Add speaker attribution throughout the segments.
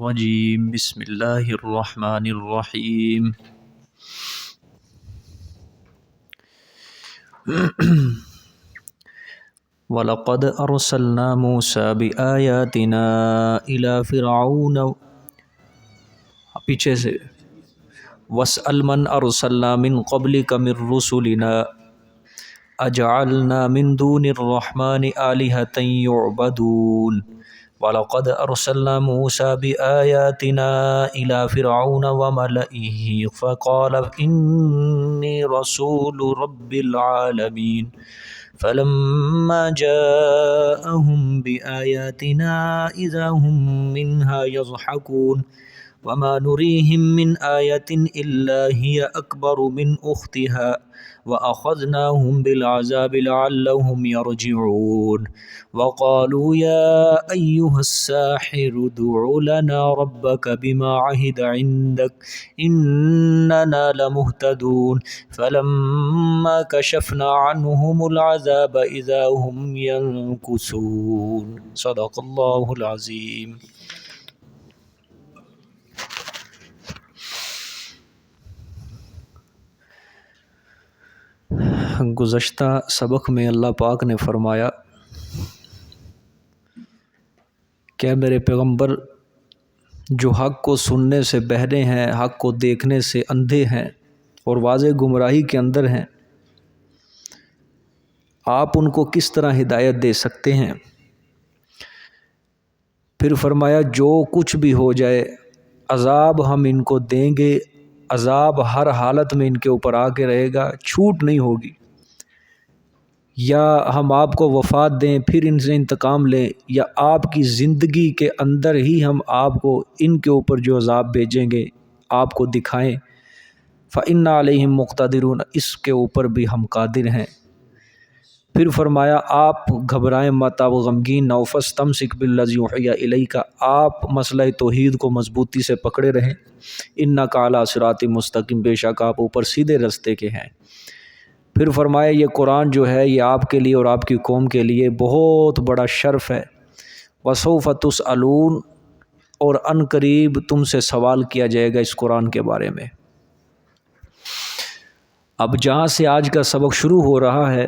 Speaker 1: الرجيم بسم الله الرحمن الرحيم وَلَقَدْ أَرْسَلْنَا مُوسَى بِآيَاتِنَا إِلَى فِرْعَوْنَ پیچھے سے وَاسْأَلْ مَنْ أَرْسَلْنَا مِنْ قَبْلِكَ مِنْ رُسُلِنَا أَجْعَلْنَا مِنْ دُونِ الرَّحْمَنِ آلِهَةً يُعْبَدُونَ وَلَقَدْ أَرْسَلْنَا مُوسَى بِآيَاتِنَا إِلَى فِرْعَوْنَ وَمَلَئِهِ فَقَالَ إِنِّي رَسُولُ رَبِّ الْعَالَمِينَ فَلَمَّا جَاءَهُم بِآيَاتِنَا إِذَا هُم مِّنْهَا يَضْحَكُونَ وَمَا نُرِيهِم مِّنْ آيَةٍ إِلَّا هِيَ أَكْبَرُ مِنْ أُخْتِهَا وَأَخَذْنَاهُمْ بِالْعَذَابِ لَعَلَّهُمْ يَرْجِعُونَ وَقَالُوا يَا أَيُّهَا السَّاحِرُ ادْعُ لَنَا رَبَّكَ بِمَا عَهِدَ عِندَكَ إِنَّنَا لَمُهْتَدُونَ فَلَمَّا كَشَفْنَا عَنْهُمُ الْعَذَابَ إِذَا هُمْ يَنكُثُونَ صدق اللہ العظیم۔ گزشتہ سبق میں اللہ پاک نے فرمایا کہ میرے پیغمبر جو حق کو سننے سے بہرے ہیں، حق کو دیکھنے سے اندھے ہیں اور واضح گمراہی کے اندر ہیں، آپ ان کو کس طرح ہدایت دے سکتے ہیں؟ پھر فرمایا جو کچھ بھی ہو جائے عذاب ہم ان کو دیں گے، عذاب ہر حالت میں ان کے اوپر آ کے رہے گا، چھوٹ نہیں ہوگی، یا ہم آپ کو وفات دیں پھر ان سے انتقام لیں، یا آپ کی زندگی کے اندر ہی ہم آپ کو ان کے اوپر جو عذاب بھیجیں گے آپ کو دکھائیں، فَإِنَّ عَلَيْهِمْ مُقْتَدِرُونَ، اس کے اوپر بھی ہم قادر ہیں۔ پھر فرمایا آپ گھبرائیں مت، آپ غمگین نہ ہو، فَاسْتَمْسِكْ بِالَّذِي أُوحِيَ إِلَيْكَ، آپ مسئلہ توحید کو مضبوطی سے پکڑے رہیں، إِنَّكَ عَلَىٰ صِرَاطٍ مُسْتَقِيمٍ، بے شک آپ اوپر سیدھے رستے کے ہیں۔ پھر فرمایا یہ قرآن جو ہے یہ آپ کے لیے اور آپ کی قوم کے لیے بہت بڑا شرف ہے، وَسَوْفَ تُسْأَلُونَ، اور ان قریب تم سے سوال کیا جائے گا اس قرآن کے بارے میں۔ اب جہاں سے آج کا سبق شروع ہو رہا ہے،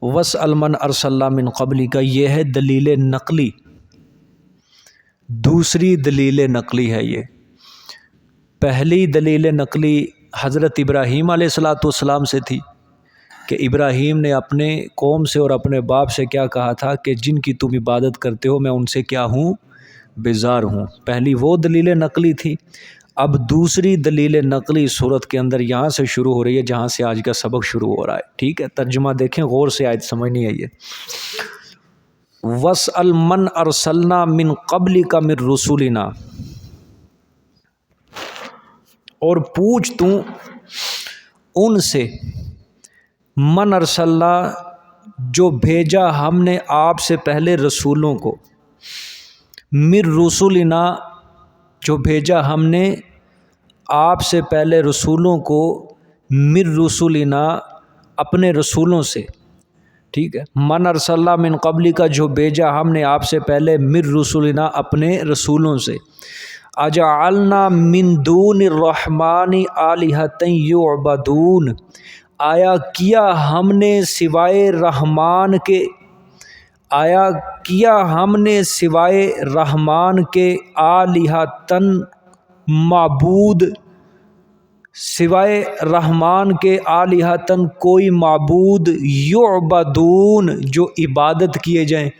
Speaker 1: وَاسْأَلْ مَنْ أَرْسَلْنَا مِنْ قَبْلِكَ، یہ ہے دلیل نقلی، دوسری دلیل نقلی ہے۔ یہ پہلی دلیل نقلی حضرت ابراہیم علیہ السلام سے تھی کہ ابراہیم نے اپنے قوم سے اور اپنے باپ سے کیا کہا تھا کہ جن کی تم عبادت کرتے ہو میں ان سے کیا ہوں؟ بیزار ہوں۔ پہلی وہ دلیل نقلی تھی۔ اب دوسری دلیل نقلی صورت کے اندر یہاں سے شروع ہو رہی ہے جہاں سے آج کا سبق شروع ہو رہا ہے، ٹھیک ہے؟ ترجمہ دیکھیں غور سے، آیت سمجھنی ہے یہ۔ وَاسْأَلْ مَنْ أَرْسَلْنَا مِنْ قَبْلِكَ مِنْ رُسُلِنَا، اور پوچھ تو ان سے، من ارسلنا، جو بھیجا ہم نے آپ سے پہلے رسولوں کو، من رسولنا، جو بھیجا ہم نے آپ سے پہلے رسولوں کو، من رسولنا، اپنے رسولوں سے، ٹھیک ہے؟ من ارسلنا من قبل کا، جو بھیجا ہم نے آپ سے پہلے، من رسولنا، اپنے رسولوں سے، اجعلنا من دون الرحمن آلہۃ یعبدون، آیا کیا ہم نے سوائے رحمان کے، آیا کیا ہم نے سوائے رحمان کے، آلہۃن، معبود، سوائے رحمان کے، آلہۃن، کوئی معبود، یعبدون، جو عبادت کیے جائیں،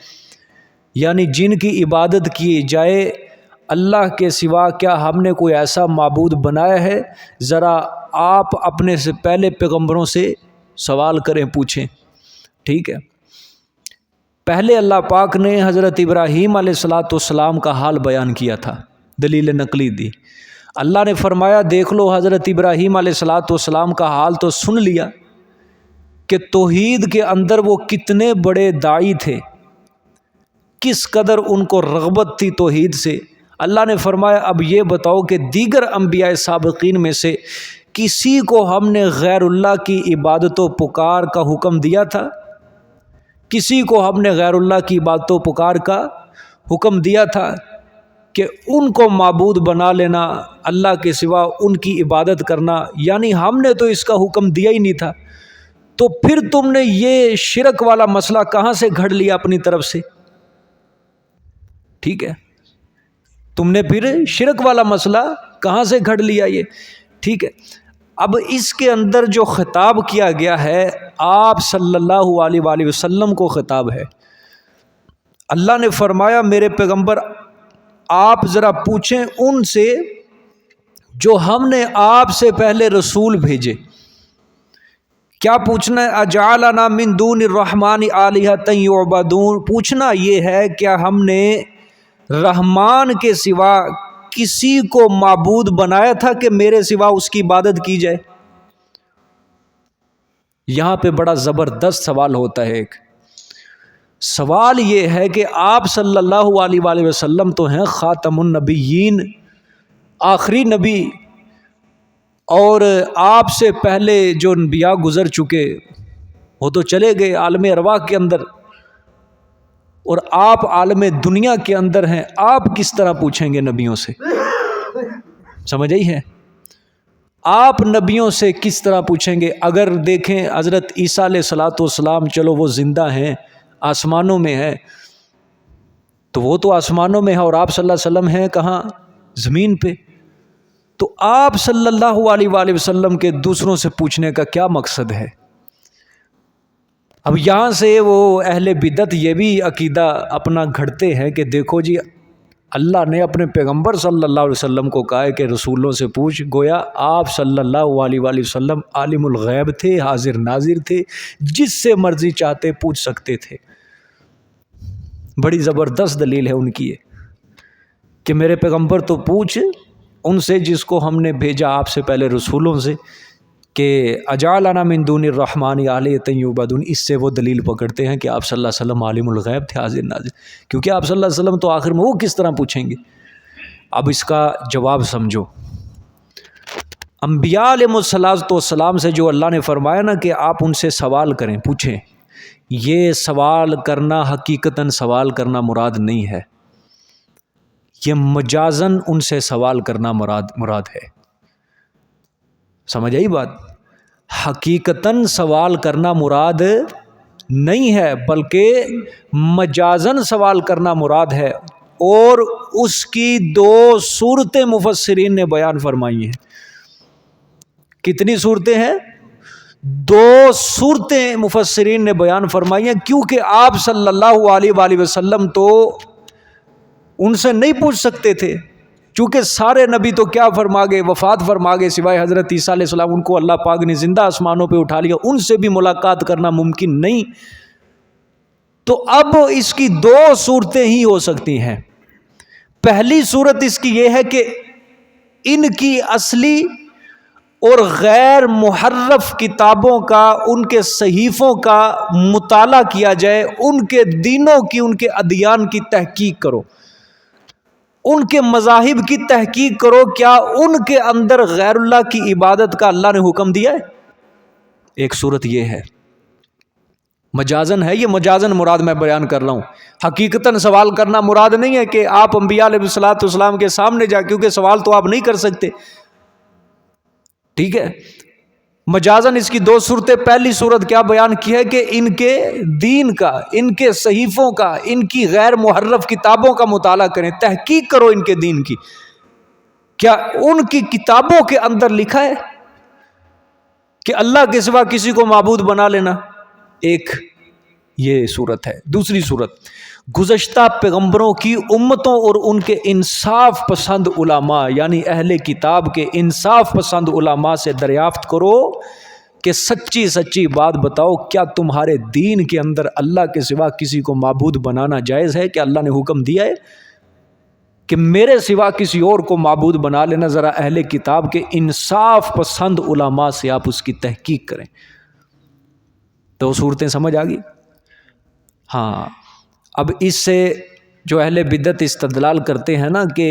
Speaker 1: یعنی جن کی عبادت کی جائے اللہ کے سوا، کیا ہم نے کوئی ایسا معبود بنایا ہے؟ ذرا آپ اپنے سے پہلے پیغمبروں سے سوال کریں، پوچھیں، ٹھیک ہے؟ پہلے اللہ پاک نے حضرت ابراہیم علیہ السلام کا حال بیان کیا تھا، دلیل نقلی دی۔ اللہ نے فرمایا دیکھ لو حضرت ابراہیم علیہ السلام کا حال تو سن لیا کہ توحید کے اندر وہ کتنے بڑے داعی تھے، کس قدر ان کو رغبت تھی توحید سے۔ اللہ نے فرمایا اب یہ بتاؤ کہ دیگر انبیاء سابقین میں سے کسی کو ہم نے غیر اللہ کی عبادت و پکار کا حکم دیا تھا؟ کسی کو ہم نے غیر اللہ کی عبادت و پکار کا حکم دیا تھا؟ کہ ان کو معبود بنا لینا، اللہ کے سوا ان کی عبادت کرنا، یعنی ہم نے تو اس کا حکم دیا ہی نہیں تھا، تو پھر تم نے یہ شرک والا مسئلہ کہاں سے گھڑ لیا اپنی طرف سے؟ ٹھیک ہے، تم نے پھر شرک والا مسئلہ کہاں سے گھڑ لیا یہ؟ ٹھیک ہے، اب اس کے اندر جو خطاب کیا گیا ہے آپ صلی اللہ علیہ وآلہ وسلم کو خطاب ہے۔ اللہ نے فرمایا میرے پیغمبر آپ ذرا پوچھیں ان سے جو ہم نے آپ سے پہلے رسول بھیجے۔ کیا پوچھنا ہے؟ اجعلنا من دون الرحمن آلہۃ یعبدون، پوچھنا یہ ہے کیا ہم نے رحمان کے سوا کسی کو معبود بنایا تھا کہ میرے سوا اس کی عبادت کی جائے؟ یہاں پہ بڑا زبردست سوال ہوتا ہے۔ ایک سوال یہ ہے کہ آپ صلی اللہ علیہ وآلہ وسلم تو ہیں خاتم النبیین، آخری نبی، اور آپ سے پہلے جو انبیاء گزر چکے وہ تو چلے گئے عالم ارواح کے اندر، اور آپ عالم دنیا کے اندر ہیں، آپ کس طرح پوچھیں گے نبیوں سے؟ سمجھ آئی ہے؟ آپ نبیوں سے کس طرح پوچھیں گے؟ اگر دیکھیں حضرت عیسیٰ علیہ الصلوۃ والسلام، چلو وہ زندہ ہیں، آسمانوں میں ہیں، تو وہ تو آسمانوں میں ہے، اور آپ صلی اللہ علیہ وسلم ہیں کہاں؟ زمین پہ۔ تو آپ صلی اللہ علیہ وآلہ وسلم کے دوسروں سے پوچھنے کا کیا مقصد ہے؟ اب یہاں سے وہ اہل بدعت یہ بھی عقیدہ اپنا گھڑتے ہیں کہ دیکھو جی اللہ نے اپنے پیغمبر صلی اللہ علیہ وسلم کو کہا ہے کہ رسولوں سے پوچھ، گویا آپ صلی اللہ علیہ وآلہ وسلم عالم الغیب تھے، حاضر ناظر تھے، جس سے مرضی چاہتے پوچھ سکتے تھے۔ بڑی زبردست دلیل ہے ان کی یہ کہ میرے پیغمبر تو پوچھ ان سے جس کو ہم نے بھیجا آپ سے پہلے رسولوں سے، کہ اجعلنا من دون الرحمن آلہۃ یعبدون، اس سے وہ دلیل پکڑتے ہیں کہ آپ صلی اللہ علیہ وسلم عالم الغیب تھے، حاضر ناظر، کیونکہ آپ صلی اللہ علیہ وسلم تو آخر میں وہ کس طرح پوچھیں گے؟ اب اس کا جواب سمجھو۔ انبیاء علیہ الصلوۃ والسلام سے جو اللہ نے فرمایا نا کہ آپ ان سے سوال کریں، پوچھیں، یہ سوال کرنا حقیقتاً سوال کرنا مراد نہیں ہے، یہ مجازاً ان سے سوال کرنا مراد ہے۔ سمجھ آئی بات؟ حقیقتاً سوال کرنا مراد نہیں ہے، بلکہ مجازاً سوال کرنا مراد ہے، اور اس کی دو صورتیں مفسرین نے بیان فرمائی ہیں۔ کتنی صورتیں ہیں؟ دو صورتیں مفسرین نے بیان فرمائی ہیں، کیونکہ آپ صلی اللہ علیہ وآلہ وسلم تو ان سے نہیں پوچھ سکتے تھے، چونکہ سارے نبی تو کیا فرما گئے؟ وفات فرما گئے، سوائے حضرت عیسیٰ علیہ السلام، ان کو اللہ پاک نے زندہ آسمانوں پہ اٹھا لیا، ان سے بھی ملاقات کرنا ممکن نہیں۔ تو اب اس کی دو صورتیں ہی ہو سکتی ہیں۔ پہلی صورت اس کی یہ ہے کہ ان کی اصلی اور غیر محرف کتابوں کا، ان کے صحیفوں کا مطالعہ کیا جائے، ان کے دینوں کی، ان کے ادیان کی تحقیق کرو، ان کے مذاہب کی تحقیق کرو، کیا ان کے اندر غیر اللہ کی عبادت کا اللہ نے حکم دیا ہے؟ ایک صورت یہ ہے، مجازن ہے، یہ مجازن مراد میں بیان کر رہا ہوں، حقیقتاً سوال کرنا مراد نہیں ہے کہ آپ انبیاء علیہ الصلوۃ والسلام کے سامنے جا، کیونکہ سوال تو آپ نہیں کر سکتے، ٹھیک ہے۔ مجازن اس کی دو صورتیں، پہلی صورت کیا بیان کی ہے کہ ان کے دین کا، ان کے صحیفوں کا، ان کی غیر محرف کتابوں کا مطالعہ کریں، تحقیق کرو ان کے دین کی، کیا ان کی کتابوں کے اندر لکھا ہے کہ اللہ کے سوا کسی کو معبود بنا لینا؟ ایک یہ صورت ہے۔ دوسری صورت، گزشتہ پیغمبروں کی امتوں اور ان کے انصاف پسند علماء، یعنی اہل کتاب کے انصاف پسند علماء سے دریافت کرو کہ سچی سچی بات بتاؤ، کیا تمہارے دین کے اندر اللہ کے سوا کسی کو معبود بنانا جائز ہے؟ کہ اللہ نے حکم دیا ہے کہ میرے سوا کسی اور کو معبود بنا لینا؟ ذرا اہل کتاب کے انصاف پسند علماء سے آپ اس کی تحقیق کریں۔ تو صورتیں سمجھ آ گئی؟ ہاں، اب اس سے جو اہل بدعت استدلال کرتے ہیں نا کہ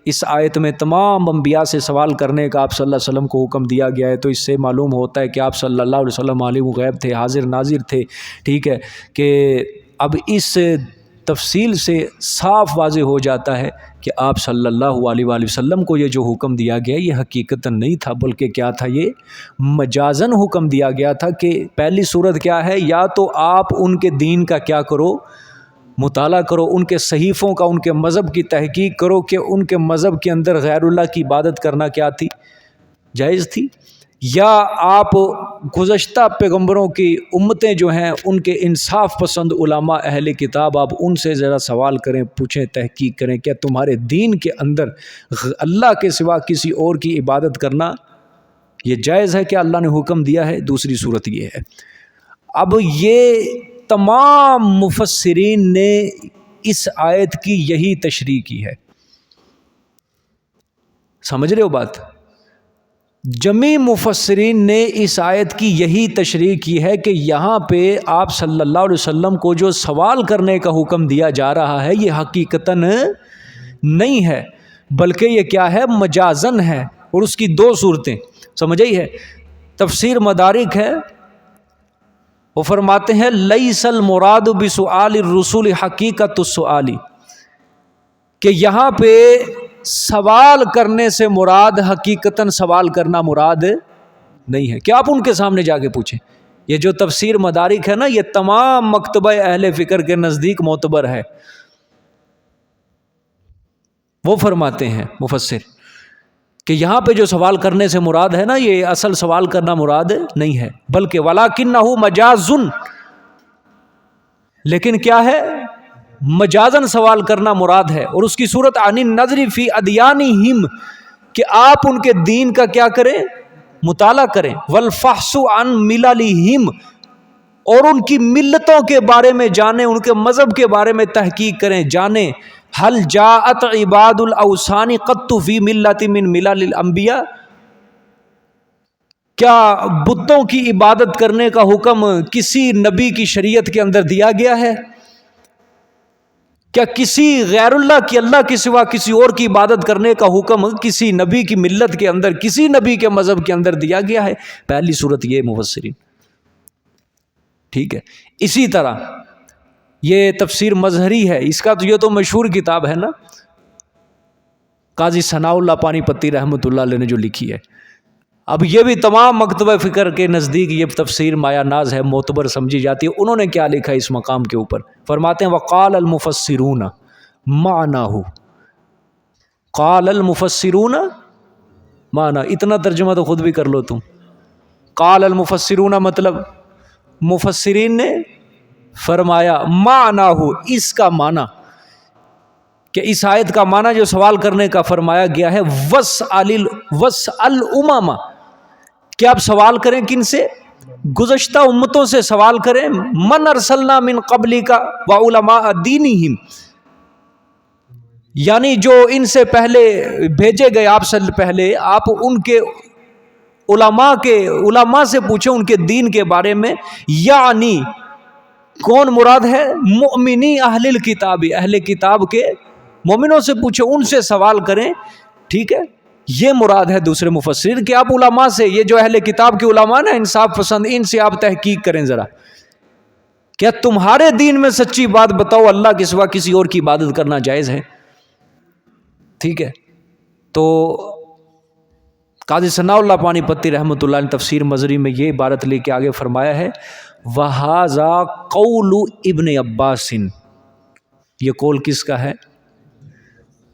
Speaker 1: اس آیت میں تمام انبیاء سے سوال کرنے کا آپ صلی اللہ علیہ وسلم کو حکم دیا گیا ہے، تو اس سے معلوم ہوتا ہے کہ آپ صلی اللہ علیہ وسلم عالم غیب تھے، حاضر ناظر تھے، ٹھیک ہے، کہ اب اس تفصیل سے صاف واضح ہو جاتا ہے کہ آپ صلی اللہ علیہ وآلہ وسلم کو یہ جو حکم دیا گیا یہ حقیقتاً نہیں تھا، بلکہ کیا تھا، یہ مجازاً حکم دیا گیا تھا کہ پہلی صورت کیا ہے، یا تو آپ ان کے دین کا کیا کرو، مطالعہ کرو، ان کے صحیفوں کا، ان کے مذہب کی تحقیق کرو کہ ان کے مذہب کے اندر غیر اللہ کی عبادت کرنا کیا تھی، جائز تھی، یا آپ گزشتہ پیغمبروں کی امتیں جو ہیں ان کے انصاف پسند علماء اہل کتاب، آپ ان سے ذرا سوال کریں، پوچھیں، تحقیق کریں کہ تمہارے دین کے اندر اللہ کے سوا کسی اور کی عبادت کرنا یہ جائز ہے، کیا اللہ نے حکم دیا ہے؟ دوسری صورت یہ ہے۔ اب یہ تمام مفسرین نے اس آیت کی یہی تشریح کی ہے، سمجھ رہے ہو بات؟ جمیع مفسرین نے اس آیت کی یہی تشریح کی ہے کہ یہاں پہ آپ صلی اللہ علیہ وسلم کو جو سوال کرنے کا حکم دیا جا رہا ہے یہ حقیقتاً نہیں ہے، بلکہ یہ کیا ہے، مجازن ہے، اور اس کی دو صورتیں سمجھ آئی ہے۔ تفسیر مدارک ہے، وہ فرماتے ہیں لیس المراد بسؤال الرسول حقیقت السؤال، کہ یہاں پہ سوال کرنے سے مراد حقیقتاً سوال کرنا مراد نہیں ہے کہ آپ ان کے سامنے جا کے پوچھیں۔ یہ جو تفسیر مدارک ہے نا، یہ تمام مکتبہ اہل فکر کے نزدیک معتبر ہے۔ وہ فرماتے ہیں مفسر کہ یہاں پہ جو سوال کرنے سے مراد ہے نا، یہ اصل سوال کرنا مراد نہیں ہے، بلکہ وَلَكِنَّهُ مَجَازٌ، لیکن کیا ہے، مجازن سوال کرنا مراد ہے، اور اس کی صورت عن النظر فی ادیانہم، کہ آپ ان کے دین کا کیا کریں، مطالعہ کریں، والفحص عن مللہم، اور ان کی ملتوں کے بارے میں جانیں، ان کے مذہب کے بارے میں تحقیق کریں، جانیں۔ حل جاءت عباد الاوثان قط فی ملت من ملل الانبیاء، کیا بتوں کی عبادت کرنے کا حکم کسی نبی کی شریعت کے اندر دیا گیا ہے؟ کیا کسی غیر اللہ کی، اللہ کے سوا کسی اور کی عبادت کرنے کا حکم کسی نبی کی ملت کے اندر، کسی نبی کے مذہب کے اندر دیا گیا ہے؟ پہلی صورت یہ مفسرین، ٹھیک ہے۔ اسی طرح یہ تفسیر مظہری ہے، اس کا تو یہ تو مشہور کتاب ہے نا، قاضی ثناء اللہ پانی پتی رحمۃ اللہ علیہ نے جو لکھی ہے۔ اب یہ بھی تمام مکتبہ فکر کے نزدیک یہ تفسیر مایا ناز ہے، معتبر سمجھی جاتی ہے۔ انہوں نے کیا لکھا اس مقام کے اوپر، فرماتے ہیں وقال المفسرون معناہ، قال المفسرون معنی، اتنا ترجمہ تو خود بھی کر لو تم۔ قال المفسرون مطلب مفسرین نے فرمایا، معناہ، اس کا معنی، کہ اس آیت کا معنی جو سوال کرنے کا فرمایا گیا ہے، وَاسْأَلْ الْأُمَمَ، کہ آپ سوال کریں کن سے، گزشتہ امتوں سے سوال کریں، من ارسلنا من قبلک وعلماء دینہم، یعنی جو ان سے پہلے بھیجے گئے آپ سے پہلے، آپ ان کے علماء سے پوچھیں ان کے دین کے بارے میں، یعنی کون مراد ہے، مؤمنی اہل الکتاب، اہل کتاب کے مومنوں سے پوچھیں، ان سے سوال کریں، ٹھیک ہے۔ یہ مراد ہے دوسرے مفسرین کہ آپ علماء سے، یہ جو اہل کتاب کے علماء نا انصاف پسند، ان سے آپ تحقیق کریں ذرا، کیا تمہارے دین میں سچی بات بتاؤ، اللہ کے سوا کسی اور کی عبادت کرنا جائز ہے؟ ٹھیک ہے۔ تو قاضی ثناء اللہ پانی پتی رحمۃ اللہ نے تفسیر مظہری میں یہ عبارت لے کے آگے فرمایا ہے، وَهَذَا قَوْلُ ابن عباس، یہ قول کس کا ہے؟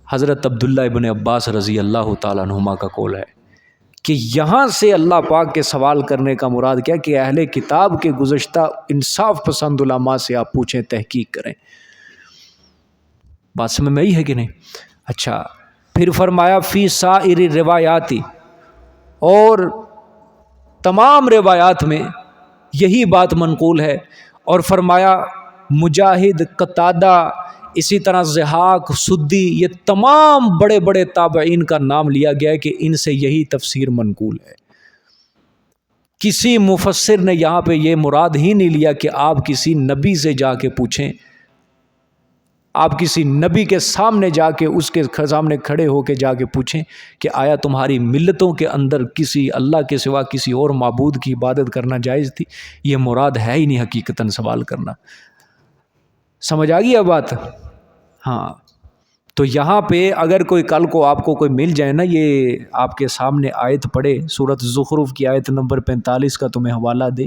Speaker 1: حضرت عبداللہ ابن عباس رضی اللہ تعالیٰ عنہما کا قول ہے کہ یہاں سے اللہ پاک کے سوال کرنے کا مراد کیا کہ اہل کتاب کے گزشتہ انصاف پسند علماء سے آپ پوچھیں، تحقیق کریں۔ بات سمجھ میں آئی ہے کہ نہیں؟ اچھا، پھر فرمایا فی سائر روایاتی، اور تمام روایات میں یہی بات منقول ہے، اور فرمایا مجاہد، قتادہ، اسی طرح ضحاک، سدی، یہ تمام بڑے بڑے تابعین کا نام لیا گیا ہے کہ ان سے یہی تفسیر منقول ہے۔ کسی مفسر نے یہاں پہ یہ مراد ہی نہیں لیا کہ آپ کسی نبی سے جا کے پوچھیں، آپ کسی نبی کے سامنے جا کے، اس کے سامنے کھڑے ہو کے جا کے پوچھیں کہ آیا تمہاری ملتوں کے اندر کسی اللہ کے سوا کسی اور معبود کی عبادت کرنا جائز تھی؟ یہ مراد ہے ہی نہیں حقیقتاً سوال کرنا۔ سمجھ آ گئی اب بات؟ ہاں تو یہاں پہ اگر کوئی کل کو آپ کو کوئی مل جائے نا، یہ آپ کے سامنے آیت پڑھے، سورۃ زخرف کی آیت نمبر 45 کا تمہیں حوالہ دے،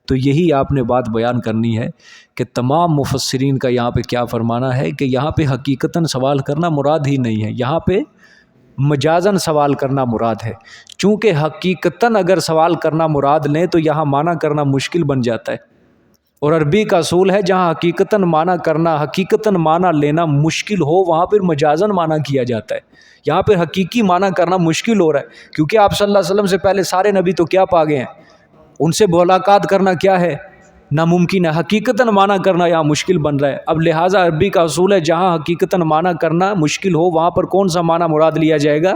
Speaker 1: تو یہی آپ نے بات بیان کرنی ہے کہ تمام مفسرین کا یہاں پہ کیا فرمانا ہے کہ یہاں پہ حقیقتاً سوال کرنا مراد ہی نہیں ہے، یہاں پہ مجازاً سوال کرنا مراد ہے۔ چونکہ حقیقتاً اگر سوال کرنا مراد لیں تو یہاں معنی کرنا مشکل بن جاتا ہے، اور عربی کا اصول ہے جہاں حقیقتاً معنی کرنا، حقیقتاً معنی لینا مشکل ہو وہاں پھر مجازاً معنی کیا جاتا ہے۔ یہاں پہ حقیقی معنی کرنا مشکل ہو رہا ہے کیونکہ آپ صلی اللہ علیہ وسلم سے پہلے سارے نبی تو کیا پا گئے ہیں، ان سے ملاقات کرنا کیا ہے، ناممکن ہے، حقیقتاً معنی کرنا یہاں مشکل بن رہا ہے۔ اب لہٰذا عربی کا اصول ہے جہاں حقیقتاً معنی کرنا مشکل ہو وہاں پر کون سا معنی مراد لیا جائے گا،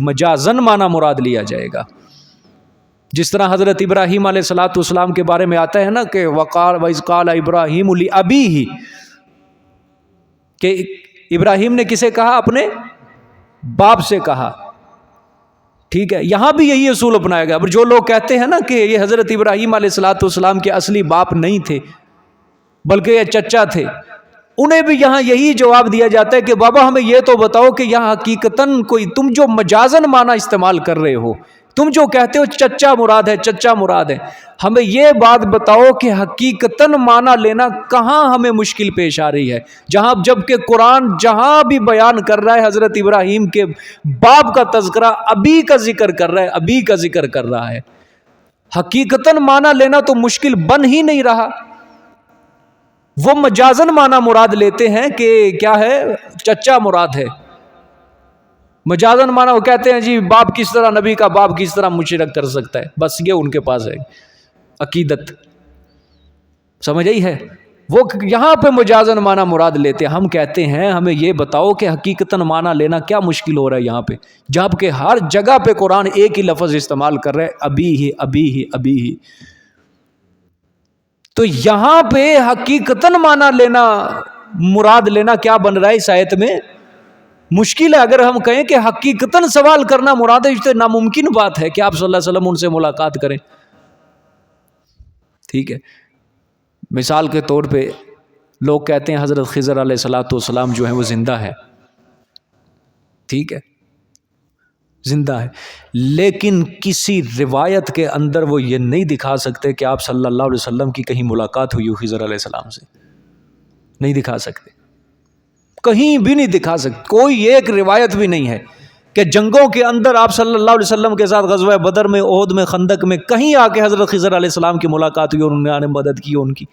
Speaker 1: مجازاً معنی مراد لیا جائے گا۔ جس طرح حضرت ابراہیم علیہ الصلوۃ والسلام کے بارے میں آتا ہے نا کہ وَإِذْ قَالَ إِبْرَاهِيمُ لِأَبِيهِ، کہ ابراہیم نے کسے کہا، اپنے باپ سے کہا، ٹھیک ہے۔ یہاں بھی یہی اصول اپنایا گیا۔ اب جو لوگ کہتے ہیں نا کہ یہ حضرت ابراہیم علیہ الصلوۃ والسلام کے اصلی باپ نہیں تھے بلکہ یہ چچا تھے، انہیں بھی یہاں یہی جواب دیا جاتا ہے کہ بابا ہمیں یہ تو بتاؤ کہ یہاں حقیقتاً کوئی تم جو مجازاً معنی استعمال کر رہے ہو، تم جو کہتے ہو چچا مراد ہے، چچا مراد ہے، ہمیں یہ بات بتاؤ کہ حقیقتاً معنی لینا کہاں ہمیں مشکل پیش آ رہی ہے، جہاں جبکہ قرآن جہاں بھی بیان کر رہا ہے حضرت ابراہیم کے باپ کا تذکرہ، ابی کا ذکر کر رہا ہے، ابی کا ذکر کر رہا ہے، حقیقتاً معنی لینا تو مشکل بن ہی نہیں رہا۔ وہ مجازاً معنی مراد لیتے ہیں کہ کیا ہے، چچا مراد ہے، مجازاً معنی وہ کہتے ہیں جی باپ کس طرح، نبی کا باپ کس طرح مشرک کر سکتا ہے، بس یہ ان کے پاس ہے عقیدت، سمجھ آئی ہے؟ وہ یہاں پہ مجازاً معنی مراد لیتے ہیں۔ ہم کہتے ہیں ہمیں یہ بتاؤ کہ حقیقتاً معنی لینا کیا مشکل ہو رہا ہے یہاں پہ، جبکہ ہر جگہ پہ قرآن ایک ہی لفظ استعمال کر رہے ہیں، ابی ہی ابی ہی ابی ہی۔ تو یہاں پہ حقیقتاً معنی لینا، مراد لینا کیا بن رہا ہے اس آیت میں، مشکل ہے۔ اگر ہم کہیں کہ حقیقتاً سوال کرنا مراد ہے تو ناممکن بات ہے کہ آپ صلی اللہ علیہ وسلم ان سے ملاقات کریں، ٹھیک ہے۔ مثال کے طور پہ لوگ کہتے ہیں حضرت خضر علیہ الصلوۃ والسلام جو ہیں وہ زندہ ہے، ٹھیک ہے، زندہ ہے، لیکن کسی روایت کے اندر وہ یہ نہیں دکھا سکتے کہ آپ صلی اللہ علیہ وسلم کی کہیں ملاقات ہوئی ہو خضر علیہ السلام سے، نہیں دکھا سکتے، کہیں بھی نہیں دکھا سکتے، کوئی ایک روایت بھی نہیں ہے کہ جنگوں کے اندر آپ صلی اللہ علیہ وسلم کے ساتھ غزوہ بدر میں، احد میں، خندق میں کہیں آ کے حضرت خضر علیہ السلام کی ملاقات ہوئی اور انہوں نے مدد کی ان کی۔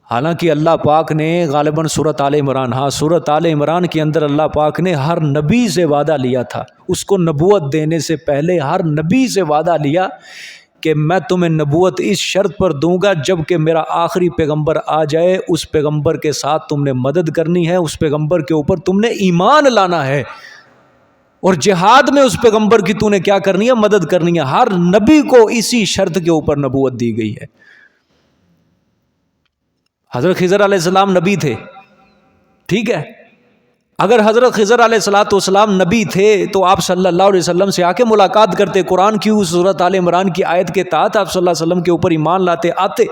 Speaker 1: حالانکہ اللہ پاک نے غالباً سورۃ آل عمران، سورۃ آل عمران کے اندر اللہ پاک نے ہر نبی سے وعدہ لیا تھا، اس کو نبوت دینے سے پہلے ہر نبی سے وعدہ لیا کہ میں تمہیں نبوت اس شرط پر دوں گا جب کہ میرا آخری پیغمبر آ جائے، اس پیغمبر کے ساتھ تم نے مدد کرنی ہے، اس پیغمبر کے اوپر تم نے ایمان لانا ہے، اور جہاد میں اس پیغمبر کی تو نے کیا کرنی ہے، مدد کرنی ہے۔ ہر نبی کو اسی شرط کے اوپر نبوت دی گئی ہے۔ حضرت خضر علیہ السلام نبی تھے، ٹھیک ہے، اگر حضرت خضر علیہ الصلوۃ والسلام نبی تھے تو آپ صلی اللہ علیہ وسلم سے آ کے ملاقات کرتے، قرآن کی اس سورۃ آل عمران کی آیت کے تحت آپ صلی اللہ علیہ وسلم کے اوپر ایمان لاتے، آتے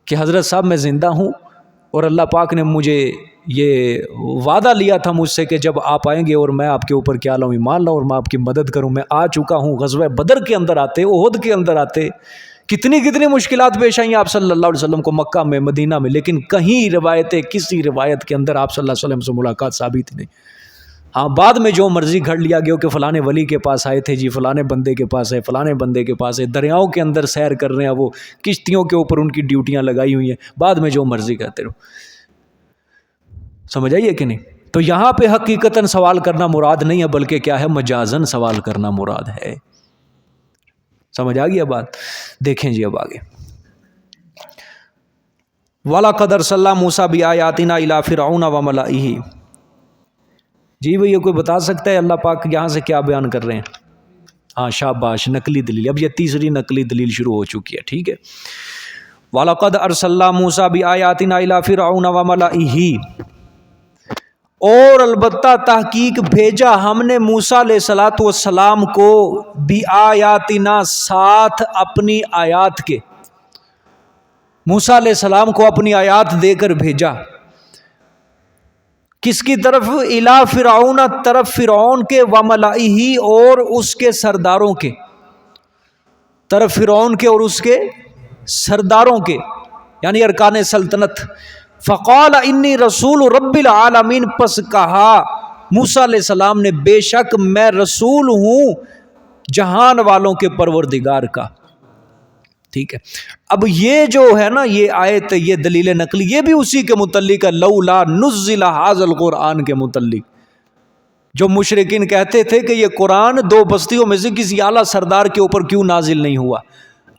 Speaker 1: کہ حضرت صاحب میں زندہ ہوں اور اللہ پاک نے مجھے یہ وعدہ لیا تھا مجھ سے کہ جب آپ آئیں گے اور میں آپ کے اوپر کیا لاؤں، ایمان لاؤں اور میں آپ کی مدد کروں، میں آ چکا ہوں۔ غزوہ بدر کے اندر آتے، احد کے اندر آتے، کتنی مشکلات پیش آئیں آپ صلی اللہ علیہ وسلم کو مکہ میں، مدینہ میں، لیکن کہیں روایتیں، کسی روایت کے اندر آپ صلی اللہ علیہ وسلم سے ملاقات ثابت نہیں۔ ہاں بعد میں جو مرضی گھڑ لیا گیا کہ فلانے ولی کے پاس آئے تھے جی، فلانے بندے کے پاس ہے، فلانے بندے کے پاس ہے، دریاؤں کے اندر سیر کر رہے ہیں، وہ کشتیوں کے اوپر ان کی ڈیوٹیاں لگائی ہوئی ہیں، بعد میں جو مرضی کہتے رہو، سمجھ آئیے کہ نہیں؟ تو یہاں پہ حقیقتاً سوال کرنا مراد نہیں ہے بلکہ کیا ہے، مجازاً سوال کرنا مراد ہے۔ سمجھ آ گئی بات؟ دیکھیں جی اب آگے، وَلَقَدْ أَرْسَلْنَا مُوسَىٰ بِآيَاتِنَا إِلَىٰ فِرْعَوْنَ وَمَلَئِهِ۔ جی بھئی یہ کوئی بتا سکتا ہے اللہ پاک یہاں سے کیا بیان کر رہے ہیں؟ ہاں شاباش، نقلی دلیل، اب یہ تیسری نقلی دلیل شروع ہو چکی ہے، ٹھیک ہے۔ وَلَقَدْ أَرْسَلْنَا مُوسَىٰ بِآيَاتِنَا إِلَىٰ فِرْعَوْنَ وَمَلَئِهِ، اور البتہ تحقیق بھیجا ہم نے موسیٰ علیہ الصلوۃ والسلام کو بِآیاتنا، ساتھ اپنی آیات کے، موسیٰ علیہ السلام کو اپنی آیات دے کر بھیجا، کس کی طرف؟ الی فرعون، طرف فرعون کے، وملئہ اور اس کے سرداروں کے، طرف فرعون کے اور اس کے سرداروں کے، یعنی ارکان سلطنت۔ فقال انی رسول رب العالمین، پس کہا موسیٰ علیہ السلام نے بے شک میں رسول ہوں جہان والوں کے پروردگار کا۔ ٹھیک ہے، اب یہ جو ہے نا یہ آیت، یہ دلیل نقلی، یہ بھی اسی کے متعلق ہے، لولا نزل ھذا القرآن کے متعلق، جو مشرکین کہتے تھے کہ یہ قرآن دو بستیوں میں سے کسی اعلیٰ سردار کے اوپر کیوں نازل نہیں ہوا۔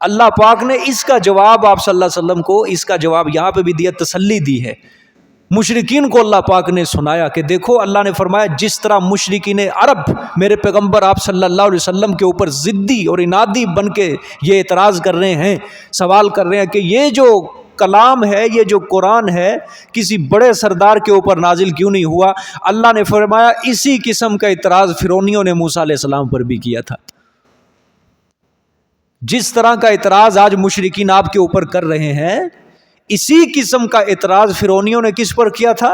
Speaker 1: اللہ پاک نے اس کا جواب آپ صلی اللہ علیہ وسلم کو، اس کا جواب یہاں پہ بھی دیا، تسلی دی ہے مشرکین کو۔ اللہ پاک نے سنایا کہ دیکھو، اللہ نے فرمایا جس طرح مشرکین عرب میرے پیغمبر آپ صلی اللہ علیہ وسلم کے اوپر ضدی اور انادی بن کے یہ اعتراض کر رہے ہیں، سوال کر رہے ہیں کہ یہ جو کلام ہے، یہ جو قرآن ہے، کسی بڑے سردار کے اوپر نازل کیوں نہیں ہوا، اللہ نے فرمایا اسی قسم کا اعتراض فرعونیوں نے موسیٰ علیہ السلام پر بھی کیا تھا۔ جس طرح کا اعتراض آج مشرکین آپ کے اوپر کر رہے ہیں، اسی قسم کا اعتراض فرعونیوں نے کس پر کیا تھا؟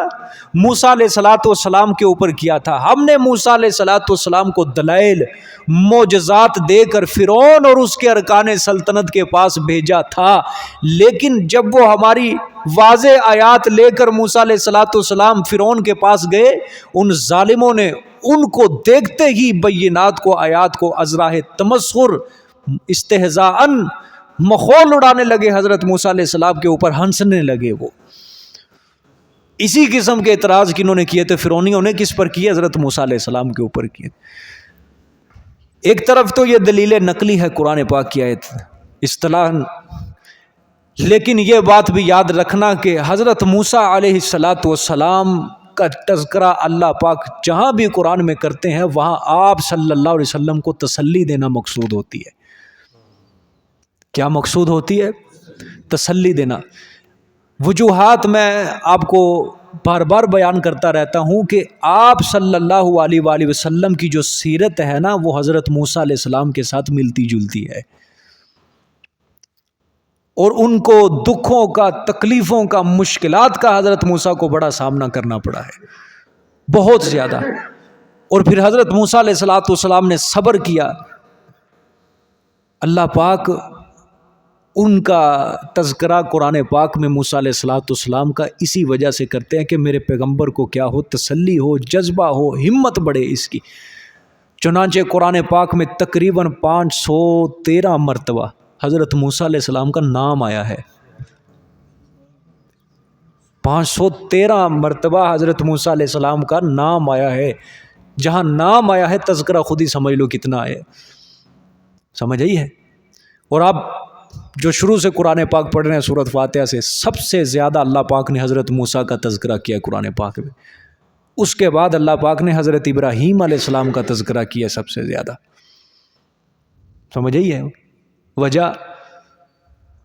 Speaker 1: موسیٰ علیہ السلام کے اوپر کیا تھا۔ ہم نے موسیٰ علیہ السلام کو دلائل، معجزات دے کر فرعون اور اس کے ارکان سلطنت کے پاس بھیجا تھا، لیکن جب وہ ہماری واضح آیات لے کر موسیٰ علیہ السلام فرعون کے پاس گئے، ان ظالموں نے ان کو دیکھتے ہی بینات کو، آیات کو از راہ تمسخر، استہزاءً مخول اڑانے لگے، حضرت موسیٰ علیہ السلام کے اوپر ہنسنے لگے۔ وہ اسی قسم کے اعتراض کنہوں نے کیے تھے؟ فرعونیوں نے۔ کس پر کیے؟ حضرت موسیٰ علیہ السلام کے اوپر کیے۔ ایک طرف تو یہ دلیل نقلی ہے قرآن پاک کی آیت اصطلاحاً، لیکن یہ بات بھی یاد رکھنا کہ حضرت موسیٰ علیہ السلام کا تذکرہ اللہ پاک جہاں بھی قرآن میں کرتے ہیں، وہاں آپ صلی اللہ علیہ وسلم کو تسلی دینا مقصود ہوتی ہے۔ کیا مقصود ہوتی ہے؟ تسلی دینا۔ وجوہات میں آپ کو بار بار بیان کرتا رہتا ہوں کہ آپ صلی اللہ علیہ وآلہ وسلم کی جو سیرت ہے نا، وہ حضرت موسیٰ علیہ السلام کے ساتھ ملتی جلتی ہے، اور ان کو دکھوں کا، تکلیفوں کا، مشکلات کا حضرت موسیٰ کو بڑا سامنا کرنا پڑا ہے، بہت زیادہ۔ اور پھر حضرت موسیٰ علیہ السلام نے صبر کیا۔ اللہ پاک ان کا تذکرہ قرآن پاک میں موسیٰ علیہ السلام کا اسی وجہ سے کرتے ہیں کہ میرے پیغمبر کو کیا ہو؟ تسلی ہو، جذبہ ہو، ہمت بڑھے اس کی۔ چنانچہ قرآن پاک میں تقریباً 513 مرتبہ حضرت موسیٰ علیہ السلام کا نام آیا ہے۔ 513 مرتبہ حضرت موسیٰ علیہ السلام کا نام آیا ہے۔ جہاں نام آیا ہے، تذکرہ خود ہی سمجھ لو کتنا ہے، سمجھ آئی ہے؟ اور آپ جو شروع سے قرآن پاک پڑھ رہے ہیں سورۃ فاتحہ سے، سب سے زیادہ اللہ پاک نے حضرت موسیٰ کا تذکرہ کیا قرآن پاک میں۔ اس کے بعد اللہ پاک نے حضرت ابراہیم علیہ السلام کا تذکرہ کیا سب سے زیادہ، سمجھ آئی ہے؟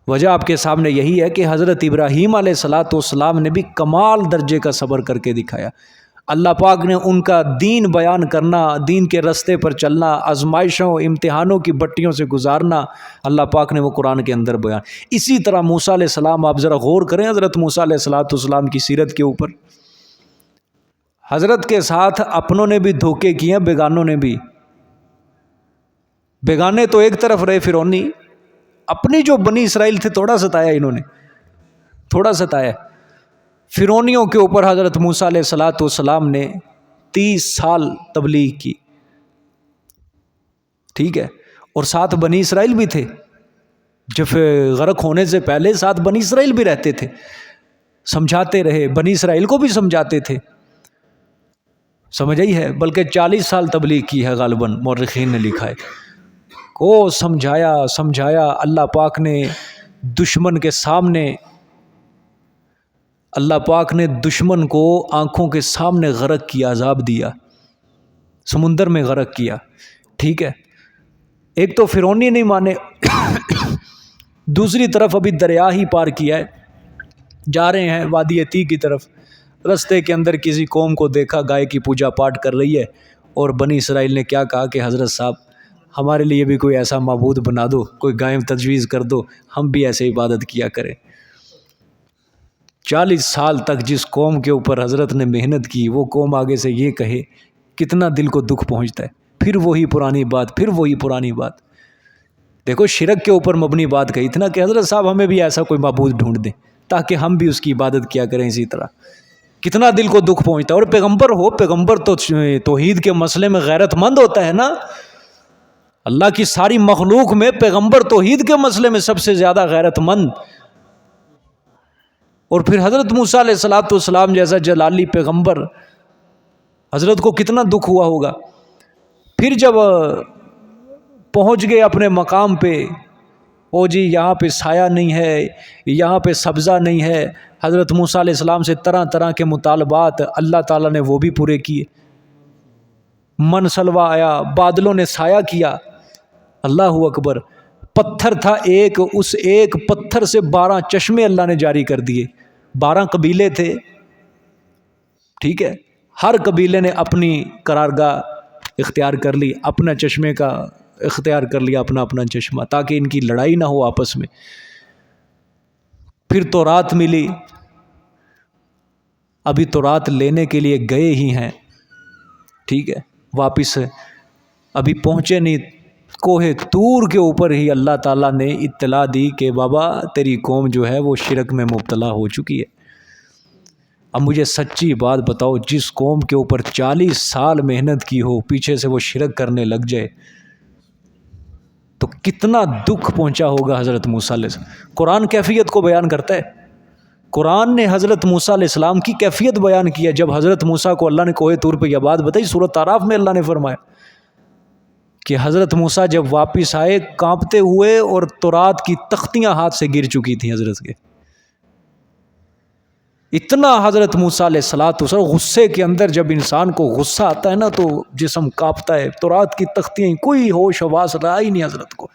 Speaker 1: وجہ آپ کے سامنے یہی ہے کہ حضرت ابراہیم علیہ السلام نے بھی کمال درجے کا صبر کر کے دکھایا۔ اللہ پاک نے ان کا دین بیان کرنا، دین کے رستے پر چلنا، آزمائشوں، امتحانوں کی بٹیوں سے گزارنا، اللہ پاک نے وہ قرآن کے اندر بیان۔ اسی طرح موسیٰ علیہ السلام، آپ ذرا غور کریں حضرت موسیٰ علیہ السلام کی سیرت کے اوپر۔ حضرت کے ساتھ اپنوں نے بھی دھوکے کیے ہیں، بیگانوں نے بھی۔ بیگانے تو ایک طرف رہے فرعونی، اپنی جو بنی اسرائیل تھے تھوڑا ستایا انہوں نے، تھوڑا ستایا۔ فرعونیوں کے اوپر حضرت موسیٰ علیہ السلام نے 30 سال تبلیغ کی، ٹھیک ہے، اور ساتھ بنی اسرائیل بھی تھے، جب غرق ہونے سے پہلے ساتھ بنی اسرائیل بھی رہتے تھے، سمجھاتے رہے، بنی اسرائیل کو بھی سمجھاتے تھے، سمجھ آئی ہے؟ بلکہ 40 سال تبلیغ کی ہے غالباً، مورخین نے لکھا ہے، کو سمجھایا اللہ پاک نے دشمن کے سامنے، اللہ پاک نے دشمن کو آنکھوں کے سامنے غرق کیا، عذاب دیا، سمندر میں غرق کیا، ٹھیک ہے۔ ایک تو فرعونی نہیں مانے، دوسری طرف ابھی دریا ہی پار کیا ہے، جا رہے ہیں وادی عتیق کی طرف، رستے کے اندر کسی قوم کو دیکھا گائے کی پوجا پاٹ کر رہی ہے، اور بنی اسرائیل نے کیا کہا کہ حضرت صاحب ہمارے لیے بھی کوئی ایسا معبود بنا دو، کوئی گائے تجویز کر دو، ہم بھی ایسے عبادت کیا کریں۔ 40 سال تک جس قوم کے اوپر حضرت نے محنت کی، وہ قوم آگے سے یہ کہے، کتنا دل کو دکھ پہنچتا ہے. پھر وہی پرانی بات، پھر وہی پرانی بات. دیکھو شرک کے اوپر مبنی بات کہی تھی نا کہ حضرت صاحب ہمیں بھی ایسا کوئی معبود ڈھونڈ دیں تاکہ ہم بھی اس کی عبادت کیا کریں اسی طرح. کتنا دل کو دکھ پہنچتا ہے. اور پیغمبر ہو، پیغمبر تو توحید کے مسئلے میں غیرت مند ہوتا ہے نا. اللہ کی ساری مخلوق میں پیغمبر توحید کے مسئلے میں سب سے زیادہ غیرت مند. اور پھر حضرت موسیٰ علیہ الصلوۃ والسلام جیسا جلالی پیغمبر، حضرت کو کتنا دکھ ہوا ہوگا. پھر جب پہنچ گئے اپنے مقام پہ، او جی یہاں پہ سایہ نہیں ہے، یہاں پہ سبزہ نہیں ہے. حضرت موسیٰ علیہ السلام سے طرح طرح کے مطالبات اللہ تعالیٰ نے وہ بھی پورے کیے. من سلوا آیا، بادلوں نے سایہ کیا. اللہ اکبر. پتھر تھا ایک، اس ایک پتھر سے 12 چشمے اللہ نے جاری کر دیے. 12 قبیلے تھے، ٹھیک ہے، ہر قبیلے نے اپنی قرارگاہ اختیار کر لی، اپنا چشمے کا اختیار کر لیا، اپنا اپنا چشمہ، تاکہ ان کی لڑائی نہ ہو آپس میں. پھر تورات ملی. ابھی تورات لینے کے لیے گئے ہی ہیں، ٹھیک ہے، واپس ابھی پہنچے نہیں. کوہ طور کے اوپر ہی اللہ تعالیٰ نے اطلاع دی کہ بابا تیری قوم جو ہے وہ شرک میں مبتلا ہو چکی ہے. اب مجھے سچی بات بتاؤ، جس قوم کے اوپر 40 سال محنت کی ہو، پیچھے سے وہ شرک کرنے لگ جائے تو کتنا دکھ پہنچا ہوگا حضرت موسیٰ علیہ السلام. قرآن کیفیت کو بیان کرتا ہے. قرآن نے حضرت موسیٰ علیہ السلام کی کیفیت بیان کی ہے. جب حضرت موسیٰ کو اللہ نے کوہ طور پہ یہ بات بتائی، سورۃ اعراف میں اللہ نے فرمایا کہ حضرت موسیٰ جب واپس آئے کانپتے ہوئے، اور تورات کی تختیاں ہاتھ سے گر چکی تھیں حضرت کے. اتنا حضرت موسیٰ علیہ السلام غصے کے اندر، جب انسان کو غصہ آتا ہے نا تو جسم کانپتا ہے. تورات کی تختیاں، کوئی ہوش حواس رہا ہی نہیں حضرت کو.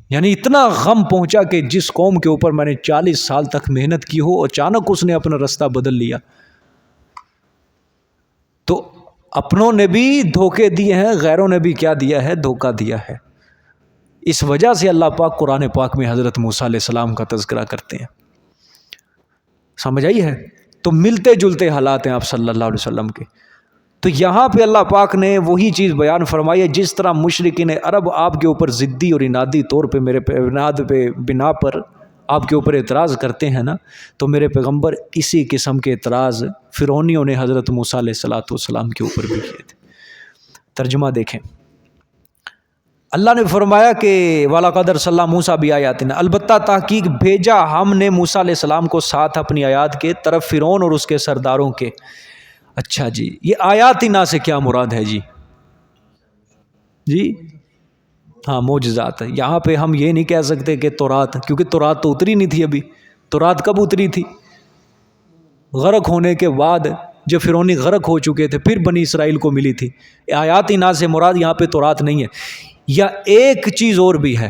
Speaker 1: یعنی اتنا غم پہنچا کہ جس قوم کے اوپر میں نے 40 سال تک محنت کی ہو، اچانک اس نے اپنا رستہ بدل لیا. تو اپنوں نے بھی دھوکے دیے ہیں، غیروں نے بھی کیا دیا ہے؟ دھوکہ دیا ہے. اس وجہ سے اللہ پاک قرآن پاک میں حضرت موسیٰ علیہ السلام کا تذکرہ کرتے ہیں. سمجھ آئی ہے؟ تو ملتے جلتے حالات ہیں آپ صلی اللہ علیہ وسلم کے. تو یہاں پہ اللہ پاک نے وہی چیز بیان فرمائی ہے. جس طرح مشرکین عرب آپ کے اوپر ضدی اور انادی طور پہ میرے اناد پہ بنا پر آپ کے اوپر اعتراض کرتے ہیں نا، تو میرے پیغمبر اسی قسم کے اعتراض فرعونیوں نے حضرت موسیٰ علیہ السلام کے اوپر بھی کیے تھے. ترجمہ دیکھیں. اللہ نے فرمایا کہ وَلَقَدْ أَرْسَلْنَا مُوسَىٰ بِآيَاتِنَا، البتہ تحقیق بھیجا ہم نے موسیٰ علیہ السلام کو ساتھ اپنی آیات کے طرف فرعون اور اس کے سرداروں کے. اچھا جی، یہ آیاتنا سے کیا مراد ہے جی؟ ہاں معجزات. یہاں پہ ہم یہ نہیں کہہ سکتے کہ تورات، کیونکہ تورات تو اتری نہیں تھی ابھی. تورات کب اتری تھی؟ غرق ہونے کے بعد، جب فرعونی غرق ہو چکے تھے، پھر بنی اسرائیل کو ملی تھی. آیاتنا سے مراد یہاں پہ تورات نہیں ہے. یا ایک چیز اور بھی ہے،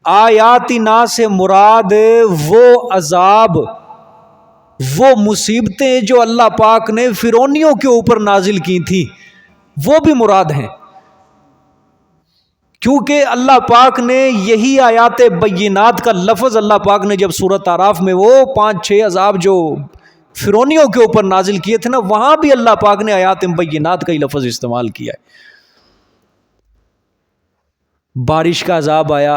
Speaker 1: آیاتنا سے مراد وہ عذاب، وہ مصیبتیں جو اللہ پاک نے فرعونیوں کے اوپر نازل کی تھی، وہ بھی مراد ہیں. کیونکہ اللہ پاک نے یہی آیات بینات کا لفظ اللہ پاک نے جب سورۃ اعراف میں وہ 5-6 عذاب جو فرعونیوں کے اوپر نازل کیے تھے نا، وہاں بھی اللہ پاک نے آیات بینات کا ہی لفظ استعمال کیا ہے. بارش کا عذاب آیا،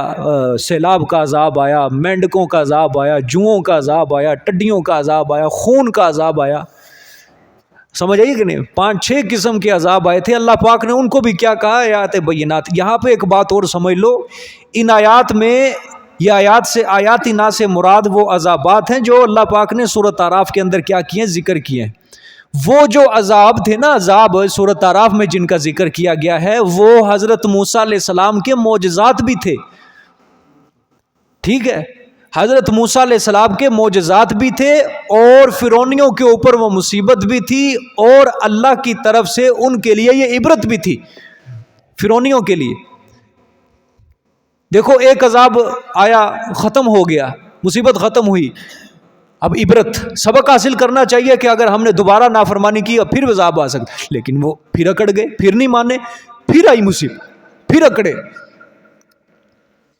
Speaker 1: سیلاب کا عذاب آیا، مینڈکوں کا عذاب آیا، جوؤں کا عذاب آیا، ٹڈیوں کا عذاب آیا، خون کا عذاب آیا. سمجھ آئیے کہ نہیں؟ 5-6 قسم کے عذاب آئے تھے. اللہ پاک نے ان کو بھی کیا کہا؟ آیات بینات. یہاں پہ ایک بات اور سمجھ لو، ان آیات میں یہ آیات سے آیاتنا سے مراد وہ عذابات ہیں جو اللہ پاک نے سورۃ اعراف کے اندر کیا کیے ہیں؟ ذکر کیے ہیں. وہ جو عذاب تھے نا، عذاب سورۃ اعراف میں جن کا ذکر کیا گیا ہے، وہ حضرت موسیٰ علیہ السلام کے معجزات بھی تھے. ٹھیک ہے، حضرت موسیٰ علیہ السلام کے معجزات بھی تھے، اور فرعونیوں کے اوپر وہ مصیبت بھی تھی، اور اللہ کی طرف سے ان کے لیے یہ عبرت بھی تھی فرعونیوں کے لیے. دیکھو ایک عذاب آیا، ختم ہو گیا، مصیبت ختم ہوئی. اب عبرت، سبق حاصل کرنا چاہیے کہ اگر ہم نے دوبارہ نافرمانی کی اور پھر عذاب آ سکتا، لیکن وہ پھر اکڑ گئے، پھر نہیں مانے، پھر آئی مصیبت، پھر اکڑے.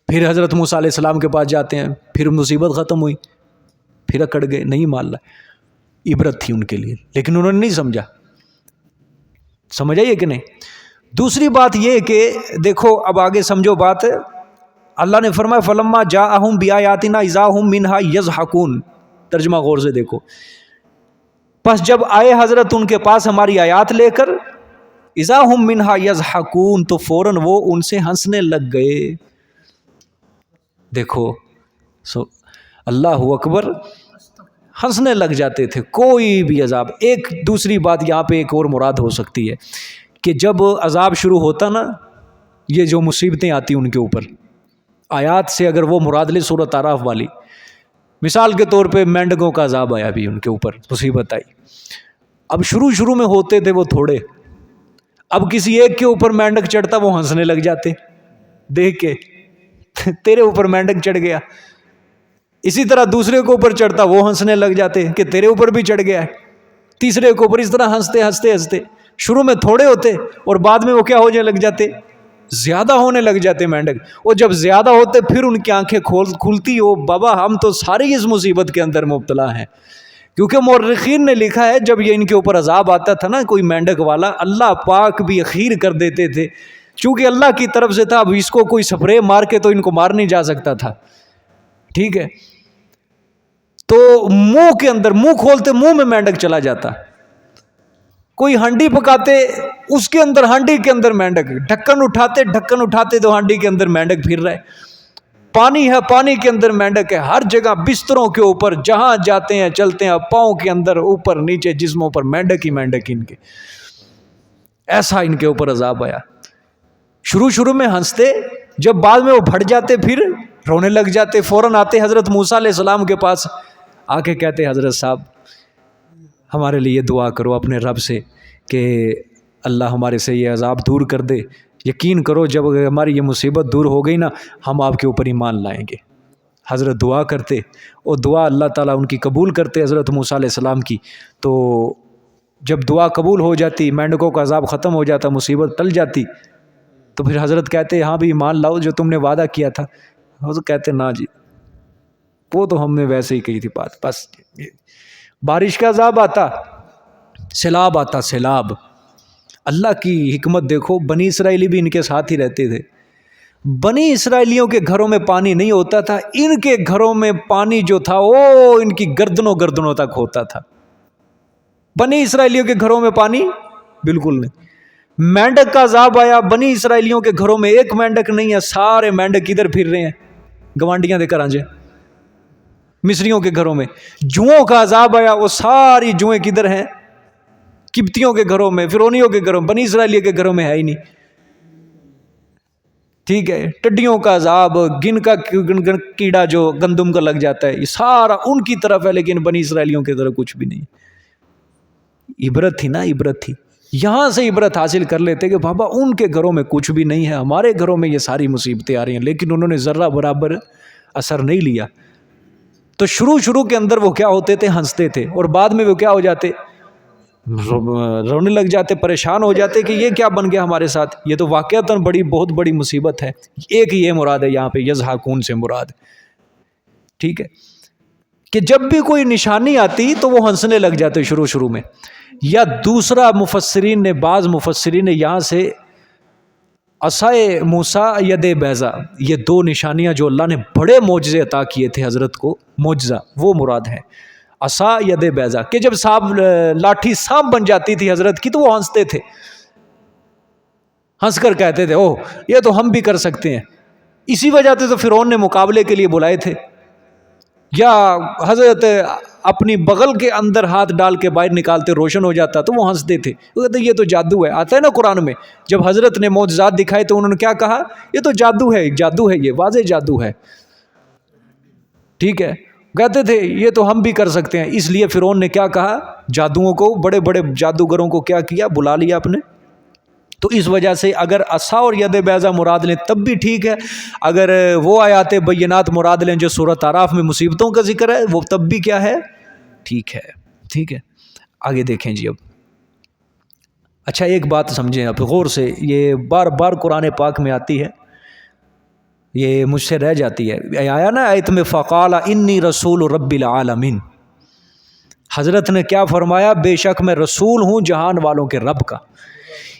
Speaker 1: پھر حضرت موسیٰ علیہ السلام کے پاس جاتے ہیں، پھر مصیبت ختم ہوئی. پھر اکڑ گئے, نہیں مان لا. عبرت تھی ان کے لیے, لیکن انہوں نے نہیں سمجھا. سمجھ آئیے کہ نہیں؟ دوسری بات یہ کہ دیکھو اب آگے سمجھو بات. اللہ نے فرمایا فلما جاءہم بآیاتنا اذا ہم منہا یضحکون. ترجمہ غور سے دیکھو. پس جب آئے حضرت ان کے پاس ہماری آیات لے کر, اذا ہم منہا یضحکون, تو فوراً وہ ان سے ہنسنے لگ گئے. دیکھو اللہ اکبر, ہنسنے لگ جاتے تھے کوئی بھی عذاب. ایک دوسری بات یہاں پہ ایک اور مراد ہو سکتی ہے کہ جب عذاب شروع ہوتا نا, یہ جو مصیبتیں آتی ان کے اوپر, آیات سے اگر وہ مراد لے سورۃ اعراف والی, مثال کے طور پہ مینڈکوں کا عذاب آیا بھی ان کے اوپر, مصیبت آئی. اب شروع میں ہوتے تھے وہ تھوڑے, اب کسی ایک کے اوپر مینڈک چڑھتا وہ ہنسنے لگ جاتے دیکھ کے, تیرے اوپر مینڈک چڑھ گیا. اسی طرح دوسرے کے اوپر چڑھتا وہ ہنسنے لگ جاتے کہ تیرے اوپر بھی چڑھ گیا ہے. تیسرے کے اوپر, اس طرح ہنستے. شروع میں تھوڑے ہوتے اور بعد میں وہ کیا ہونے لگ جاتے, زیادہ ہونے لگ جاتے مینڈک. اور جب زیادہ ہوتے پھر ان کی آنکھیں کھلتی, ہو بابا ہم تو سارے اس مصیبت کے اندر مبتلا ہیں. کیونکہ مورخین نے لکھا ہے جب یہ ان کے اوپر عذاب آتا تھا نا کوئی مینڈک والا, اللہ پاک بھی اخیر کر دیتے تھے, چونکہ اللہ کی طرف سے تھا. اب اس کو کوئی سپرے مار کے تو ان کو مار نہیں جا سکتا تھا, ٹھیک ہے. تو منہ کے اندر, منہ کھولتے منہ میں مینڈک چلا جاتا. کوئی ہانڈی پکاتے اس کے اندر, ہانڈی کے اندر مینڈک, ڈھکن اٹھاتے تو ہانڈی کے اندر مینڈک پھر رہا ہے. پانی ہے, پانی کے اندر مینڈک ہے. ہر جگہ بستروں کے اوپر جہاں جاتے ہیں چلتے ہیں, پاؤں کے اندر اوپر نیچے جسموں پر مینڈک ہی مینڈک ان کے. ایسا ان کے اوپر عذاب آیا. شروع میں ہنستے, جب بعد میں وہ بھٹ جاتے پھر رونے لگ جاتے. فوراً آتے حضرت موسیٰ علیہ السلام کے پاس, آ کے کہتے حضرت صاحب ہمارے لیے دعا کرو اپنے رب سے کہ اللہ ہمارے سے یہ عذاب دور کر دے. یقین کرو جب ہماری یہ مصیبت دور ہو گئی نا, ہم آپ کے اوپر ایمان لائیں گے. حضرت دعا کرتے اور دعا اللہ تعالیٰ ان کی قبول کرتے حضرت موسیٰ علیہ السلام کی. تو جب دعا قبول ہو جاتی, مینڈکوں کا عذاب ختم ہو جاتا, مصیبت ٹل جاتی, تو پھر حضرت کہتے ہاں بھی ایمان لاؤ جو تم نے وعدہ کیا تھا. وہ تو کہتے نا جی, وہ تو ہم نے ویسے ہی کہی تھی بات. بس بارش کا عذاب آتا, سیلاب آتا, سیلاب. اللہ کی حکمت دیکھو, بنی اسرائیلی بھی ان کے ساتھ ہی رہتے تھے. بنی اسرائیلیوں کے گھروں میں پانی نہیں ہوتا تھا, ان کے گھروں میں پانی جو تھا وہ ان کی گردنوں تک ہوتا تھا. بنی اسرائیلیوں کے گھروں میں پانی بالکل نہیں. مینڈک کا عذاب آیا, بنی اسرائیلیوں کے گھروں میں ایک مینڈک نہیں ہے, سارے مینڈک ادھر پھر رہے ہیں گوانڈیاں دے کر آنجے. مصریوں کے گھروں میں جوؤں کا عذاب آیا, وہ ساری جوئیں کدھر ہیں, قبطیوں کے گھروں میں, فرعونیوں کے گھروں, بنی اسرائیلیوں کے گھروں میں ہے ہی نہیں, ٹھیک ہے. ٹڈیوں کا عذاب, گن کا کیڑا جو گندم کا لگ جاتا ہے, یہ سارا ان کی طرف ہے, لیکن بنی اسرائیلیوں کی طرف کچھ بھی نہیں. عبرت تھی نا, عبرت تھی. یہاں سے عبرت حاصل کر لیتے کہ بابا ان کے گھروں میں کچھ بھی نہیں ہے, ہمارے گھروں میں یہ ساری مصیبتیں آ رہی ہیں, لیکن انہوں نے ذرہ برابر اثر نہیں لیا. تو شروع کے اندر وہ کیا ہوتے تھے, ہنستے تھے, اور بعد میں وہ کیا ہو جاتے, رونے لگ جاتے, پریشان ہو جاتے کہ یہ کیا بن گیا ہمارے ساتھ, یہ تو واقعتاً بہت بڑی مصیبت ہے. ایک یہ مراد ہے یہاں پہ, یضحکون سے مراد, ٹھیک ہے, کہ جب بھی کوئی نشانی آتی تو وہ ہنسنے لگ جاتے شروع میں. یا دوسرا بعض مفسرین نے یہاں سے عصائے موسیٰ ید بیضا, یہ دو نشانیاں جو اللہ نے بڑے معجزے عطا کیے تھے حضرت کو, معجزہ وہ مراد ہے. عصا ید بیضا, کہ جب لاٹھی سانپ بن جاتی تھی حضرت کی تو وہ ہنستے تھے, ہنس کر کہتے تھے اوہ یہ تو ہم بھی کر سکتے ہیں. اسی وجہ سے تو فرعون نے مقابلے کے لیے بلائے تھے. یا حضرت اپنی بغل کے اندر ہاتھ ڈال کے باہر نکالتے روشن ہو جاتا تو وہ ہنستے تھے, وہ کہتے یہ تو جادو ہے. آتا ہے نا قرآن میں, جب حضرت نے معجزات دکھائے تو انہوں نے کیا کہا, یہ تو جادو ہے, یہ واضح جادو ہے, ٹھیک ہے. کہتے تھے یہ تو ہم بھی کر سکتے ہیں. اس لیے فرعون نے کیا کہا, جادوؤں کو, بڑے بڑے جادوگروں کو کیا کیا, بلا لیا اپنے. تو اس وجہ سے اگر عصا اور ید بیضا مراد لیں تب بھی ٹھیک ہے, اگر وہ آیات بینات مراد لیں جو سورۃ اعراف میں مصیبتوں کا ذکر ہے وہ تب بھی کیا ہے, ٹھیک ہے. آگے دیکھیں جی. اب اچھا ایک بات سمجھیں آپ غور سے, یہ بار بار قرآن پاک میں آتی ہے. یہ مجھ سے رہ جاتی ہے. آیا نا آیت میں فقال انی رسول رب العالمین. حضرت نے کیا فرمایا؟ بے شک میں رسول ہوں جہان والوں کے رب کا.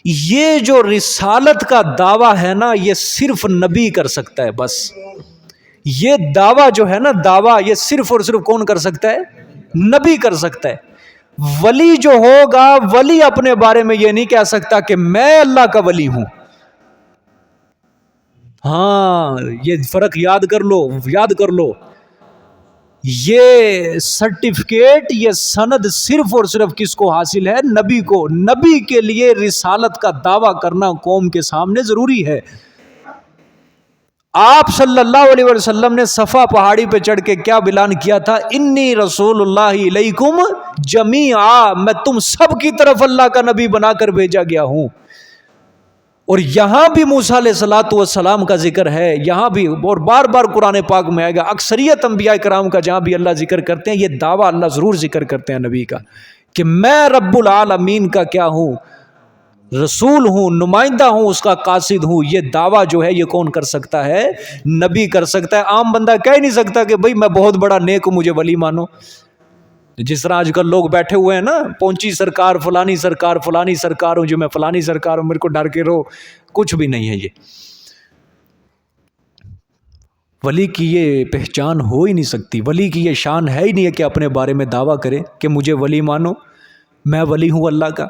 Speaker 1: یہ جو رسالت کا دعویٰ ہے نا یہ صرف نبی کر سکتا ہے. بس یہ دعویٰ جو ہے نا دعویٰ یہ صرف اور صرف کون کر سکتا ہے؟ نبی کر سکتا ہے. ولی جو ہوگا ولی اپنے بارے میں یہ نہیں کہہ سکتا کہ میں اللہ کا ولی ہوں. ہاں یہ فرق یاد کر لو، یاد کر لو. یہ سرٹیفکیٹ یہ سند صرف اور صرف کس کو حاصل ہے؟ نبی کو. نبی کے لیے رسالت کا دعویٰ کرنا قوم کے سامنے ضروری ہے. آپ صلی اللہ علیہ وسلم نے صفا پہاڑی پہ چڑھ کے کیا اعلان کیا تھا؟ انی رسول اللہ علیکم جمیعا، میں تم سب کی طرف اللہ کا نبی بنا کر بھیجا گیا ہوں. اور یہاں بھی موسیٰ علیہ السلام کا ذکر ہے، یہاں بھی اور بار بار قرآن پاک میں آئے گا. اکثریت انبیاء کرام کا جہاں بھی اللہ ذکر کرتے ہیں یہ دعویٰ اللہ ضرور ذکر کرتے ہیں نبی کا کہ میں رب العالمین کا کیا ہوں؟ رسول ہوں، نمائندہ ہوں، اس کا قاصد ہوں. یہ دعویٰ جو ہے یہ کون کر سکتا ہے؟ نبی کر سکتا ہے. عام بندہ کہہ نہیں سکتا کہ بھئی میں بہت بڑا نیک ہوں مجھے ولی مانو. جس طرح آج کل لوگ بیٹھے ہوئے ہیں نا، پہنچی سرکار فلانی سرکار فلانی سرکار ہوں جو میں فلانی سرکار ہوں، میرے کو ڈر کے رہو. کچھ بھی نہیں ہے. یہ ولی کی یہ پہچان ہو ہی نہیں سکتی. ولی کی یہ شان ہے ہی نہیں ہے کہ اپنے بارے میں دعویٰ کرے کہ مجھے ولی مانو، میں ولی ہوں اللہ کا.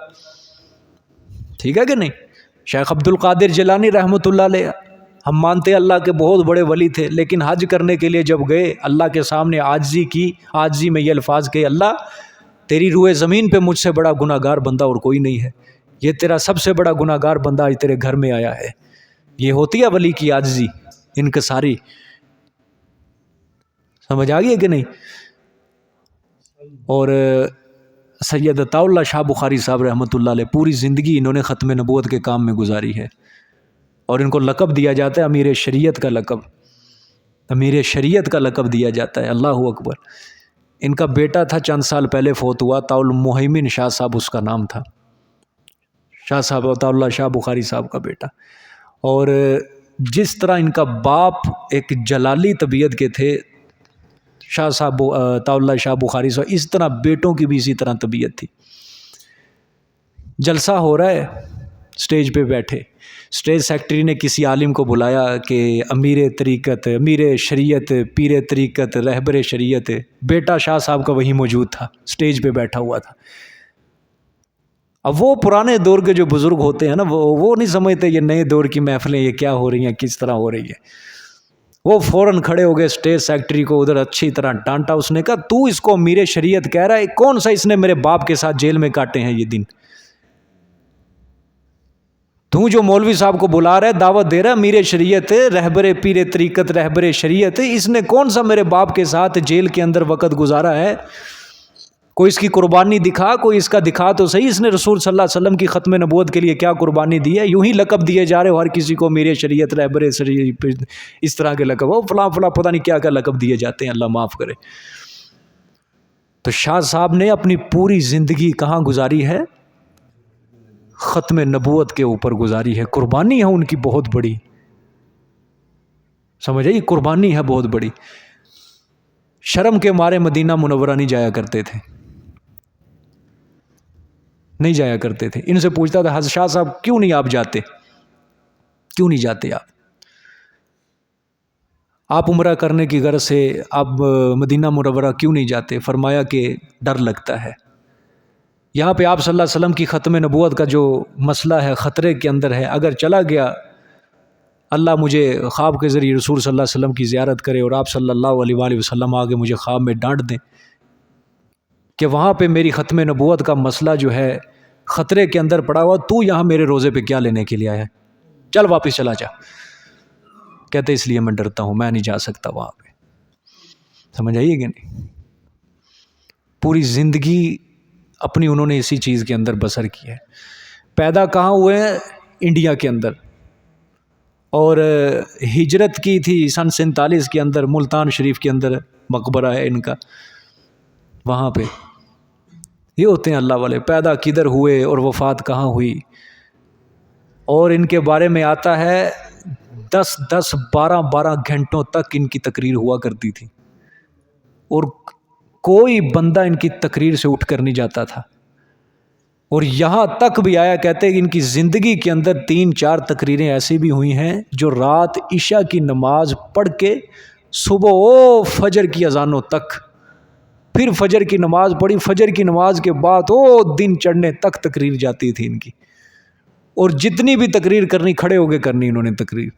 Speaker 1: ٹھیک ہے کہ نہیں؟ شیخ عبد القادر جیلانی رحمۃ اللہ علیہ، ہم مانتے ہیں اللہ کے بہت بڑے ولی تھے، لیکن حج کرنے کے لیے جب گئے اللہ کے سامنے عاجزی کی. عاجزی میں یہ الفاظ کہ اللہ تیری روئے زمین پہ مجھ سے بڑا گناہ گار بندہ اور کوئی نہیں ہے، یہ تیرا سب سے بڑا گناہ گار بندہ آج تیرے گھر میں آیا ہے. یہ ہوتی ہے ولی کی عاجزی، انکساری. سمجھ آ گئی کہ نہیں؟ اور سید عطا اللہ شاہ بخاری صاحب رحمۃ اللہ علیہ پوری زندگی انہوں نے ختم نبوت کے کام میں گزاری ہے، اور ان کو لقب دیا جاتا ہے امیر شریعت کا لقب. امیر شریعت کا لقب دیا جاتا ہے. اللہ اکبر. ان کا بیٹا تھا چند سال پہلے فوت ہوا، عطا المحیمن شاہ صاحب اس کا نام تھا. شاہ صاحب عطا اللہ شاہ بخاری صاحب کا بیٹا. اور جس طرح ان کا باپ ایک جلالی طبیعت کے تھے شاہ صاحب عطا اللہ شاہ بخاری صاحب، اس طرح بیٹوں کی بھی اسی طرح طبیعت تھی. جلسہ ہو رہا ہے، سٹیج پہ بیٹھے، سٹیج سیکٹری نے کسی عالم کو بلایا کہ امیر طریقت، امیر شریعت، پیر طریقت، رہبر شریعت. بیٹا شاہ صاحب کا وہی موجود تھا، سٹیج پہ بیٹھا ہوا تھا. اب وہ پرانے دور کے جو بزرگ ہوتے ہیں نا وہ نہیں سمجھتے یہ نئے دور کی محفلیں یہ کیا ہو رہی ہیں، کس طرح ہو رہی ہے. وہ فوراً کھڑے ہو گئے، سٹیج سیکٹری کو ادھر اچھی طرح ڈانٹا. اس نے کہا تو اس کو امیر شریعت کہہ رہا ہے؟ کون سا اس نے میرے باپ کے ساتھ جیل میں کاٹے ہیں یہ دن؟ تو جو مولوی صاحب کو بلا رہا ہے دعوت دے رہا ہے امیر شریعت، رہبر پیر طریقت، رہبر شریعت، اس نے کون سا میرے باپ کے ساتھ جیل کے اندر وقت گزارا ہے؟ کوئی اس کی قربانی دکھا، کوئی اس کا دکھا تو صحیح، اس نے رسول صلی اللہ علیہ وسلم کی ختم نبوت کے لیے کیا قربانی دی ہے؟ یوں ہی لقب دیے جا رہے ہو ہر کسی کو، میرے شریعت، رہبر شریعت، اس طرح کے لقب، وہ فلاں فلاں پتہ نہیں کیا کیا لقب دیے جاتے ہیں، اللہ معاف کرے. تو شاہ صاحب نے اپنی پوری زندگی کہاں گزاری ہے؟ ختم نبوت کے اوپر گزاری ہے. قربانی ہے ان کی بہت بڑی، سمجھ آئی؟ قربانی ہے بہت بڑی. شرم کے مارے مدینہ منورہ نہیں جایا کرتے تھے، نہیں جایا کرتے تھے. ان سے پوچھتا تھا حضرت شاہ صاحب کیوں نہیں آپ جاتے، کیوں نہیں جاتے آپ عمرہ کرنے کی غرض سے آپ مدینہ منورہ کیوں نہیں جاتے؟ فرمایا کہ ڈر لگتا ہے. یہاں پہ آپ صلی اللہ علیہ وسلم کی ختم نبوت کا جو مسئلہ ہے خطرے کے اندر ہے، اگر چلا گیا اللہ مجھے خواب کے ذریعے رسول صلی اللہ علیہ وسلم کی زیارت کرے اور آپ صلی اللہ علیہ وآلہ وسلم آگے مجھے خواب میں ڈانٹ دیں کہ وہاں پہ میری ختم نبوت کا مسئلہ جو ہے خطرے کے اندر پڑا ہوا، تو یہاں میرے روزے پہ کیا لینے کے لیے آیا ہے، چل واپس چلا جا. کہتے اس لیے میں ڈرتا ہوں، میں نہیں جا سکتا وہاں پہ. سمجھ آئیے کہ نہیں؟ پوری زندگی اپنی انہوں نے اسی چیز کے اندر بسر کی ہے. پیدا کہاں ہوئے ہیں؟ انڈیا کے اندر، اور ہجرت کی تھی سن 47 کے اندر، ملتان شریف کے اندر مقبرہ ہے ان کا. وہاں پہ یہ ہوتے ہیں اللہ والے، پیدا کدھر ہوئے اور وفات کہاں ہوئی. اور ان کے بارے میں آتا ہے 10 12 گھنٹوں تک ان کی تقریر ہوا کرتی تھی، اور کوئی بندہ ان کی تقریر سے اٹھ کر نہیں جاتا تھا۔ اور یہاں تک بھی آیا، کہتے ہیں کہ ان کی زندگی کے اندر 3 4 تقریریں ایسی بھی ہوئی ہیں جو رات عشاء کی نماز پڑھ کے صبح فجر کی اذانوں تک، پھر فجر کی نماز پڑھی، فجر کی نماز کے بعد دن چڑھنے تک تقریر جاتی تھی ان کی، اور جتنی بھی تقریر کرنی کھڑے ہو کے کرنی انہوں نے تقریر۔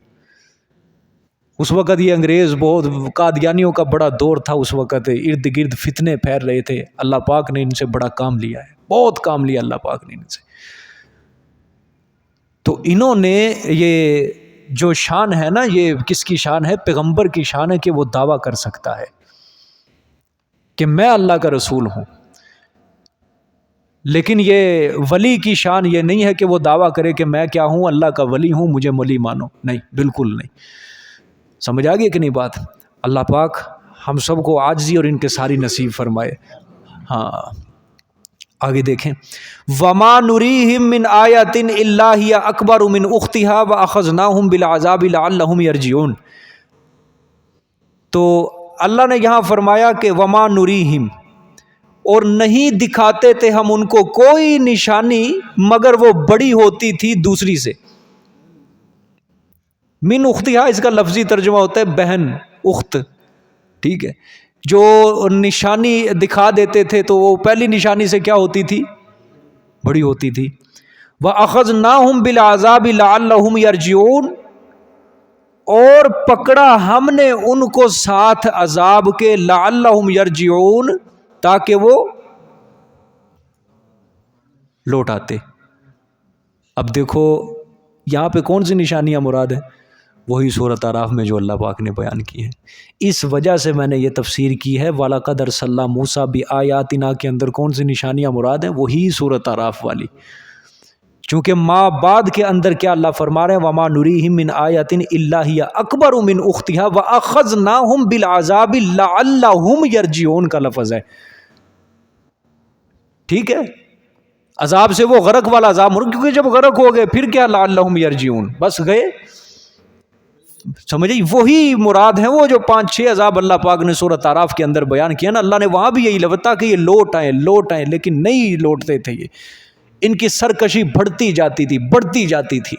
Speaker 1: اس وقت یہ انگریز بہت، قادیانیوں کا بڑا دور تھا اس وقت، ارد گرد فتنے پھیل رہے تھے، اللہ پاک نے ان سے بڑا کام لیا ہے، بہت کام لیا اللہ پاک نے ان سے۔ تو انہوں نے یہ جو شان ہے نا، یہ کس کی شان ہے؟ پیغمبر کی شان ہے کہ وہ دعویٰ کر سکتا ہے کہ میں اللہ کا رسول ہوں۔ لیکن یہ ولی کی شان یہ نہیں ہے کہ وہ دعویٰ کرے کہ میں کیا ہوں، اللہ کا ولی ہوں، مجھے ولی مانو، نہیں، بالکل نہیں۔ سمجھ آ گئی کہ نہیں بات؟ اللہ پاک ہم سب کو عاجزی اور انکساری نصیب فرمائے۔ ہاں آگے دیکھیں، وَمَا نُرِيهِم مِّنْ آيَةٍ إِلَّا هِيَ أَكْبَرُ مِنْ أُخْتِهَا وَأَخَذْنَاهُمْ بِالْعَذَابِ لَعَلَّهُمْ يَرْجِعُونَ۔ تو اللہ نے یہاں فرمایا کہ وَمَا نُرِيهِم، اور نہیں دکھاتے تھے ہم ان کو کوئی نشانی مگر وہ بڑی ہوتی تھی دوسری سے۔ من اختہا اس کا لفظی ترجمہ ہوتا ہے بہن، اخت، ٹھیک ہے۔ جو نشانی دکھا دیتے تھے تو وہ پہلی نشانی سے کیا ہوتی تھی؟ بڑی ہوتی تھی۔ وَأَخَذْنَاهُمْ بِالْعَذَابِ لَعَلَّهُمْ يَرْجِعُونَ، اور پکڑا ہم نے ان کو ساتھ عذاب کے، لَعَلَّهُمْ يَرْجِعُونَ، تاکہ وہ لوٹ آتے۔ اب دیکھو یہاں پہ کون سی نشانیاں مراد ہیں؟ وہی سورۃ اعراف میں جو اللہ پاک نے بیان کی ہیں۔ اس وجہ سے میں نے یہ تفسیر کی ہے وَلَقَدْ أَرْسَلْنَا مُوسَىٰ بِآيَاتِنَا کے اندر کون سی نشانیاں مراد ہیں؟ وہی سورۃ اعراف والی، چونکہ ما بعد کے اندر کیا اللہ فرما رہے ہیں؟ وَمَا نُرِيهِم مِّنْ آيَةٍ إِلَّا هِيَ أَكْبَرُ مِنْ أُخْتِهَا وَأَخَذْنَاهُمْ بِالْعَذَابِ لَعَلَّهُمْ يَرْجِعُونَ کا لفظ ہے، ٹھیک ہے۔ عذاب سے وہ غرق والا عذاب، کیونکہ جب غرق ہو گئے پھر کیا لعلہم یرجعون، بس گئے، سمجھے؟ وہی مراد ہیں وہ جو 5 6 عذاب اللہ پاک نے سورۃ اعراف کے اندر بیان کیا نا، اللہ نے وہاں بھی یہی لفظ کہ یہ لوٹ آئیں، لیکن نہیں لوٹتے تھے، یہ ان کی سرکشی بڑھتی جاتی تھی،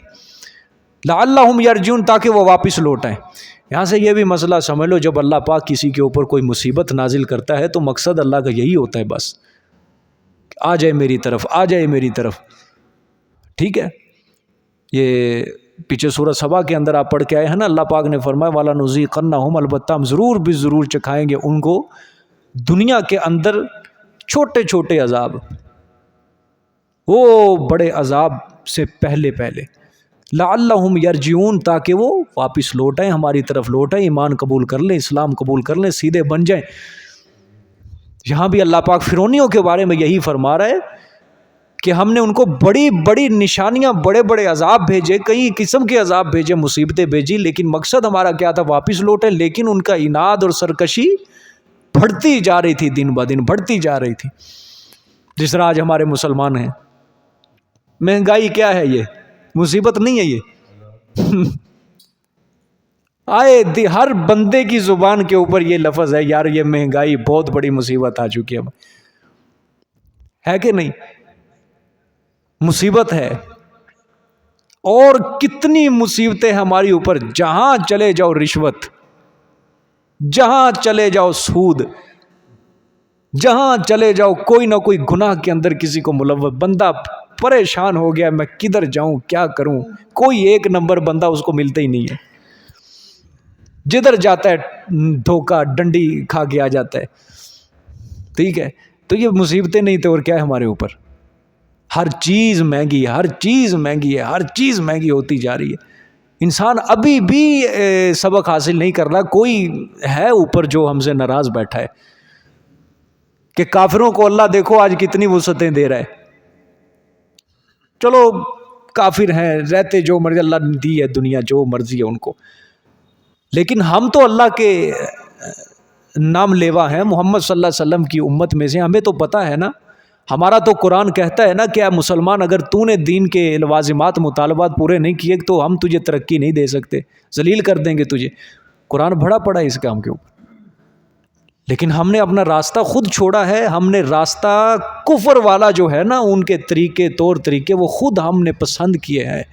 Speaker 1: لعلہم یرجعون، تاکہ وہ واپس لوٹ آئیں۔ یہاں سے یہ بھی مسئلہ سمجھ لو، جب اللہ پاک کسی کے اوپر کوئی مصیبت نازل کرتا ہے تو مقصد اللہ کا یہی ہوتا ہے، بس آ جائے میری طرف، ٹھیک ہے۔ یہ پیچھے سورۃ سبا کے اندر آپ پڑھ کے آئے ہیں نا، اللہ پاک نے فرمایا وَلَنُذِيقَنَّهُمْ، البتہ ہم ضرور چکھائیں گے ان کو دنیا کے اندر چھوٹے چھوٹے عذاب، وہ بڑے عذاب سے پہلے لعلہم یرجعون، تاکہ وہ واپس لوٹ آئیں، ہماری طرف لوٹ آئیں، ایمان قبول کر لیں، اسلام قبول کر لیں، سیدھے بن جائیں۔ یہاں بھی اللہ پاک فرعونیوں کے بارے میں یہی فرما رہا ہے کہ ہم نے ان کو بڑی بڑی نشانیاں، بڑے بڑے عذاب بھیجے، کئی قسم کے عذاب بھیجے، مصیبتیں بھیجی، لیکن مقصد ہمارا کیا تھا؟ واپس لوٹے۔ لیکن ان کا عناد اور سرکشی بڑھتی جا رہی تھی، دن بدن بڑھتی جا رہی تھی۔ جس طرح آج ہمارے مسلمان ہیں، مہنگائی کیا ہے؟ یہ مصیبت نہیں ہے، یہ آئے ہر بندے کی زبان کے اوپر یہ لفظ ہے، یار یہ مہنگائی بہت بڑی مصیبت آ چکی ہے کہ نہیں؟ مصیبت ہے، اور کتنی مصیبتیں ہماری اوپر، جہاں چلے جاؤ رشوت، جہاں چلے جاؤ سود، جہاں چلے جاؤ کوئی نہ کوئی گناہ کے اندر کسی کو ملوث، بندہ پریشان ہو گیا، میں کدھر جاؤں، کیا کروں، کوئی ایک نمبر بندہ اس کو ملتا ہی نہیں ہے، جدھر جاتا ہے دھوکہ ڈنڈی کھا کے آ جاتا ہے، ٹھیک ہے۔ تو یہ مصیبتیں نہیں تو اور کیا ہے ہمارے اوپر؟ ہر چیز مہنگی ہے، ہر چیز مہنگی ہوتی جا رہی ہے۔ انسان ابھی بھی سبق حاصل نہیں کر رہا، کوئی ہے اوپر جو ہم سے ناراض بیٹھا ہے کہ کافروں کو اللہ دیکھو آج کتنی وسعتیں دے رہا ہے، چلو کافر ہیں، رہتے جو مرضی، اللہ نے دی ہے دنیا، جو مرضی ہے ان کو، لیکن ہم تو اللہ کے نام لیوا ہیں، محمد صلی اللہ علیہ وسلم کی امت میں سے، ہمیں تو پتہ ہے نا، ہمارا تو قرآن کہتا ہے نا کہ اے مسلمان اگر تو نے دین کے لوازمات مطالبات پورے نہیں کیے تو ہم تجھے ترقی نہیں دے سکتے، ذلیل کر دیں گے تجھے. قرآن بڑا پڑا ہے اس کام کے اوپر. لیکن ہم نے اپنا راستہ خود چھوڑا ہے. ہم نے راستہ کفر والا جو ہے نا، ان کے طریقے طور طریقے وہ خود ہم نے پسند کیے ہیں.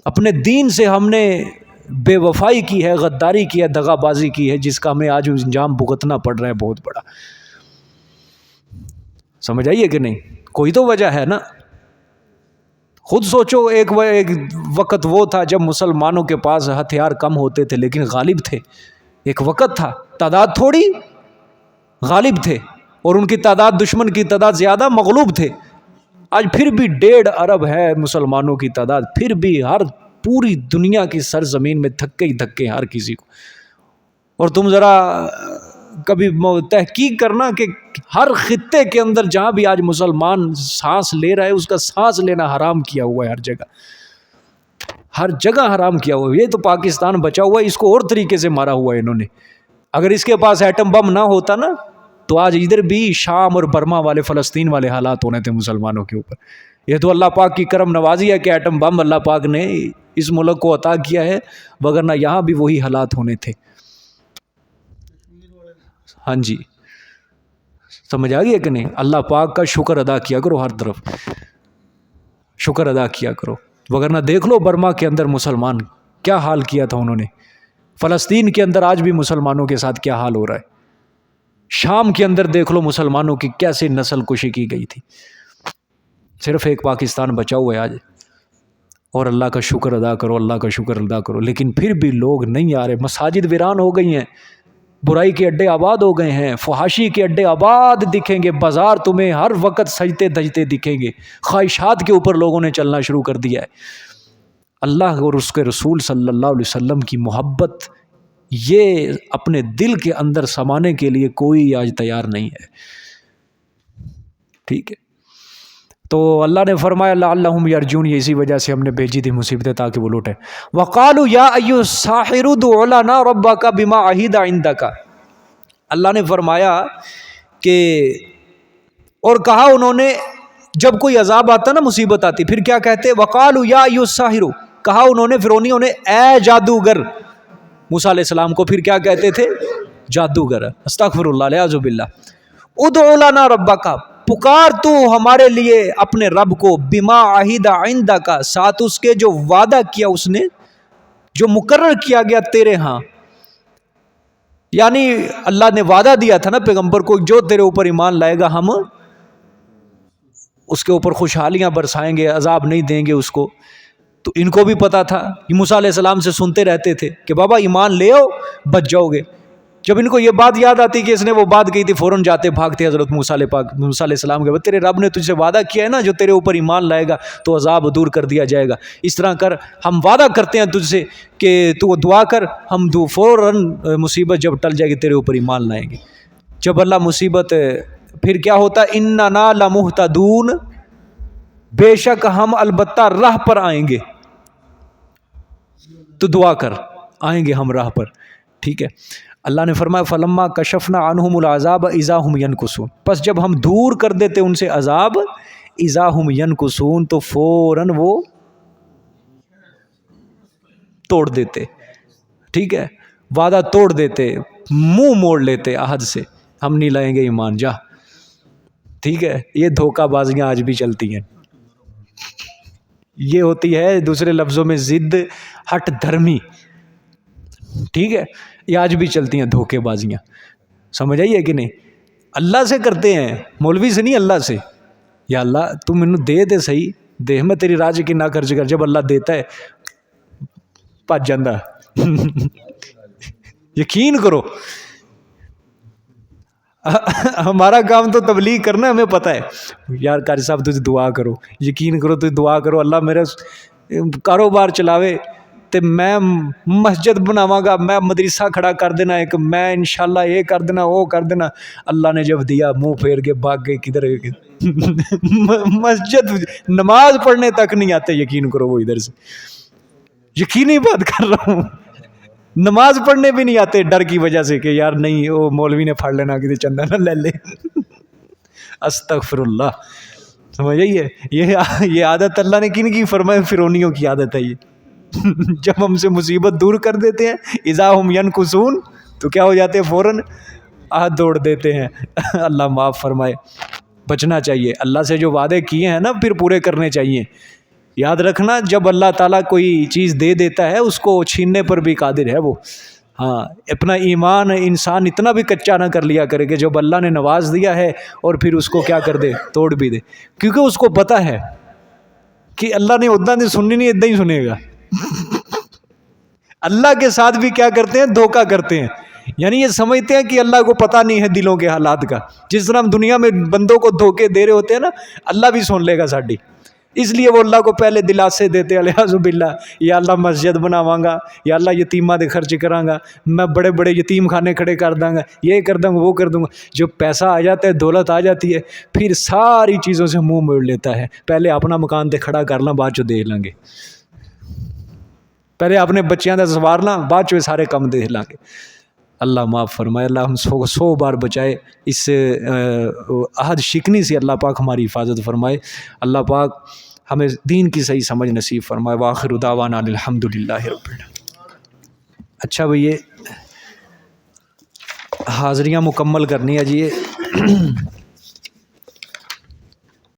Speaker 1: اپنے دین سے ہم نے بے وفائی کی ہے، غداری کی ہے، دغا بازی کی ہے، جس کا ہمیں آج انجام بھگتنا پڑ رہا ہے بہت بڑا. سمجھ آئیے کہ نہیں؟ کوئی تو وجہ ہے نا. خود سوچو، ایک وقت وہ تھا جب مسلمانوں کے پاس ہتھیار کم ہوتے تھے لیکن غالب تھے. ایک وقت تھا، تعداد تھوڑی غالب تھے، اور ان کی تعداد دشمن کی تعداد زیادہ مغلوب تھے. آج پھر بھی 1.5 ارب ہے مسلمانوں کی تعداد، پھر بھی ہر پوری دنیا کی سرزمین میں دھکے ہی دھکے ہر کسی کو. اور تم ذرا کبھی تحقیق کرنا کہ ہر خطے کے اندر جہاں بھی آج مسلمان سانس لے رہا ہے، اس کا سانس لینا حرام کیا ہوا ہے. ہر جگہ ہر جگہ حرام کیا ہوا ہے. یہ تو پاکستان بچا ہوا ہے، اس کو اور طریقے سے مارا ہوا ہے انہوں نے. اگر اس کے پاس ایٹم بم نہ ہوتا نا تو آج ادھر بھی شام اور برما والے فلسطین والے حالات ہونے تھے مسلمانوں کے اوپر. یہ تو اللہ پاک کی کرم نوازی ہے کہ ایٹم بم اللہ پاک نے اس ملک کو عطا کیا ہے، وگرنہ یہاں بھی وہی حالات ہونے تھے. ہاں جی، سمجھ آ گیا کہ نہیں؟ اللہ پاک کا شکر ادا کیا کرو، ہر طرف شکر ادا کیا کرو. وگرنہ دیکھ لو برما کے اندر مسلمان کیا حال کیا تھا انہوں نے. فلسطین کے اندر آج بھی مسلمانوں کے ساتھ کیا حال ہو رہا ہے. شام کے اندر دیکھ لو مسلمانوں کی کیسے نسل کشی کی گئی تھی. صرف ایک پاکستان بچا ہوا ہے آج. اور اللہ کا شکر ادا کرو، اللہ کا شکر ادا کرو. لیکن پھر بھی لوگ نہیں آ رہے. مساجد ویران ہو گئی ہیں، برائی کے اڈے آباد ہو گئے ہیں، فحاشی کے اڈے آباد دکھیں گے، بازار تمہیں ہر وقت سجتے دجتے دکھیں گے. خواہشات کے اوپر لوگوں نے چلنا شروع کر دیا ہے. اللہ اور اس کے رسول صلی اللہ علیہ وسلم کی محبت یہ اپنے دل کے اندر سمانے کے لیے کوئی آج تیار نہیں ہے. ٹھیک ہے، تو اللہ نے فرمایا لعلہم یرجون، یہ اسی وجہ سے ہم نے بھیجی تھی مصیبتیں تاکہ وہ لوٹیں. وقالوا یا ایھا الساحر ادع لنا ربک بما عہد عندک. اللہ نے فرمایا کہ اور کہا انہوں نے، جب کوئی عذاب آتا نا، مصیبت آتی، پھر کیا کہتے؟ وقالوا یا ایھا الساحر، کہا انہوں نے فرعونیوں نے، اے جادوگر. موسیٰ علیہ السلام کو پھر کیا کہتے تھے؟ جادوگر. استغفر اللہ، اعوذ باللہ. ادع لنا ربک، پکار تو ہمارے لیے اپنے رب کو، بما عہد عندک، ساتھ اس کے جو وعدہ کیا اس نے، جو مقرر کیا گیا تیرے ہاں. یعنی اللہ نے وعدہ دیا تھا نا پیغمبر کو، جو تیرے اوپر ایمان لائے گا ہم اس کے اوپر خوشحالیاں برسائیں گے، عذاب نہیں دیں گے اس کو. تو ان کو بھی پتا تھا، یہ موسیٰ علیہ السلام سے سنتے رہتے تھے کہ بابا ایمان لے آؤ بچ جاؤ گے. جب ان کو یہ بات یاد آتی کہ اس نے وہ بات کہی تھی، فوراً جاتے بھاگتے حضرت موسیٰ علیہ السلام کے، تیرے رب نے تجھ سے وعدہ کیا ہے نا، جو تیرے اوپر ایمان لائے گا تو عذاب دور کر دیا جائے گا. اس طرح کر، ہم وعدہ کرتے ہیں تجھ سے کہ تو دعا کر، ہم فوراً مصیبت جب ٹل جائے گی تیرے اوپر ایمان لائیں گے. جب اللہ مصیبت، پھر کیا ہوتا؟ اننا لمہتدون، بے شک ہم البتہ راہ پر آئیں گے. تو دعا کر، آئیں گے ہم راہ پر. ٹھیک ہے، اللہ نے فرمایا فلما کشفنا عنہم العذاب اذا هم ينکثون، پس جب ہم دور کر دیتے ان سے عذاب، اذا هم ينکثون، تو فوراً وہ توڑ دیتے. ٹھیک ہے، وعدہ توڑ دیتے، منہ موڑ لیتے عہد سے، ہم نہیں لائیں گے ایمان، جا. ٹھیک ہے، یہ دھوکہ بازیاں آج بھی چلتی ہیں. یہ ہوتی ہے دوسرے لفظوں میں ضد ہٹ دھرمی. ٹھیک ہے، یہ آج بھی چلتی ہیں دھوکے بازیاں. سمجھ آئیے کہ نہیں؟ اللہ سے کرتے ہیں، مولوی سے نہیں، اللہ سے. یا اللہ تم انہوں دے دے صحیح، دے میں تیری راج کی نہ خرچ کر. جب اللہ دیتا ہے پج جاندہ. یقین کرو، ہمارا کام تو تبلیغ کرنا ہے، ہمیں پتہ ہے. یار قاری صاحب تجھ دعا کرو، یقین کرو تجھ دعا کرو اللہ میرا کاروبار چلاوے، تے میں مسجد بناواں گا، میں مدرسہ کھڑا کر دینا ایک، میں انشاءاللہ یہ کر دینا وہ کر دینا. اللہ نے جب دیا منہ پھیر کے بھاگ گئے کدھر. مسجد نماز پڑھنے تک نہیں آتے، یقین کرو وہ ادھر سے. یقینی بات کر رہا ہوں، نماز پڑھنے بھی نہیں آتے ڈر کی وجہ سے کہ یار نہیں وہ مولوی نے پھاڑ لینا، کسی چندہ نہ لے لے. استغفر اللہ. سمجھ آئیے یہ عادت اللہ نے کن کی فرمایا؟ فرعونیوں کی عادت ہے یہ. جب ہم سے مصیبت دور کر دیتے ہیں اذا ہم ینکثون تو کیا ہو جاتے ہیں؟ فوراً ہاتھ دوڑ دیتے ہیں. اللہ معاف فرمائے. بچنا چاہیے اللہ سے جو وعدے کیے ہیں نا پھر پورے کرنے چاہیے. یاد رکھنا جب اللہ تعالیٰ کوئی چیز دے دیتا ہے اس کو چھیننے پر بھی قادر ہے وہ. ہاں اپنا ایمان انسان اتنا بھی کچا نہ کر لیا کرے کہ جب اللہ نے نواز دیا ہے اور پھر اس کو کیا کر دے؟ توڑ بھی دے. کیونکہ اس کو پتہ ہے کہ اللہ نے اتنا نہیں سننی، نہیں اتنا ہی سنے گا. اللہ کے ساتھ بھی کیا کرتے ہیں؟ دھوکہ کرتے ہیں. یعنی یہ سمجھتے ہیں کہ اللہ کو پتہ نہیں ہے دلوں کے حالات کا. جس طرح ہم دنیا میں بندوں کو دھوکے دے رہے ہوتے ہیں نا، اللہ بھی سن لے گا ساڈی. اس لیے وہ اللہ کو پہلے دلاسے دیتے الیاذ باللہ، یا اللہ مسجد بناواں گا، یا اللہ یتیماں دے خرچ کراں گا، میں بڑے بڑے یتیم خانے کھڑے کر داں گا، یہ کر دوں گا، وہ کر دوں گا. جب پیسہ آ جاتا ہے، دولت آ جاتی ہے، پھر ساری چیزوں سے منہ موڑ لیتا ہے. پہلے اپنا مکان تے کھڑا کر لیں، بعد چ دیکھ لیں گے. پہلے اپنے بچیاں دا سنوارنا، بعد چ سارے کم دیکھ لیں گے. اللہ معاف فرمائے. اللہ ہم 100 بار بچائے اس عہد شکنی سے. اللہ پاک ہماری حفاظت فرمائے. اللہ پاک ہمیں دین کی صحیح سمجھ نصیب فرمائے. وآخر دعوانا الحمدللہ رب العالمین. اچھا بھئی یہ حاضریاں مکمل کرنی ہے جی.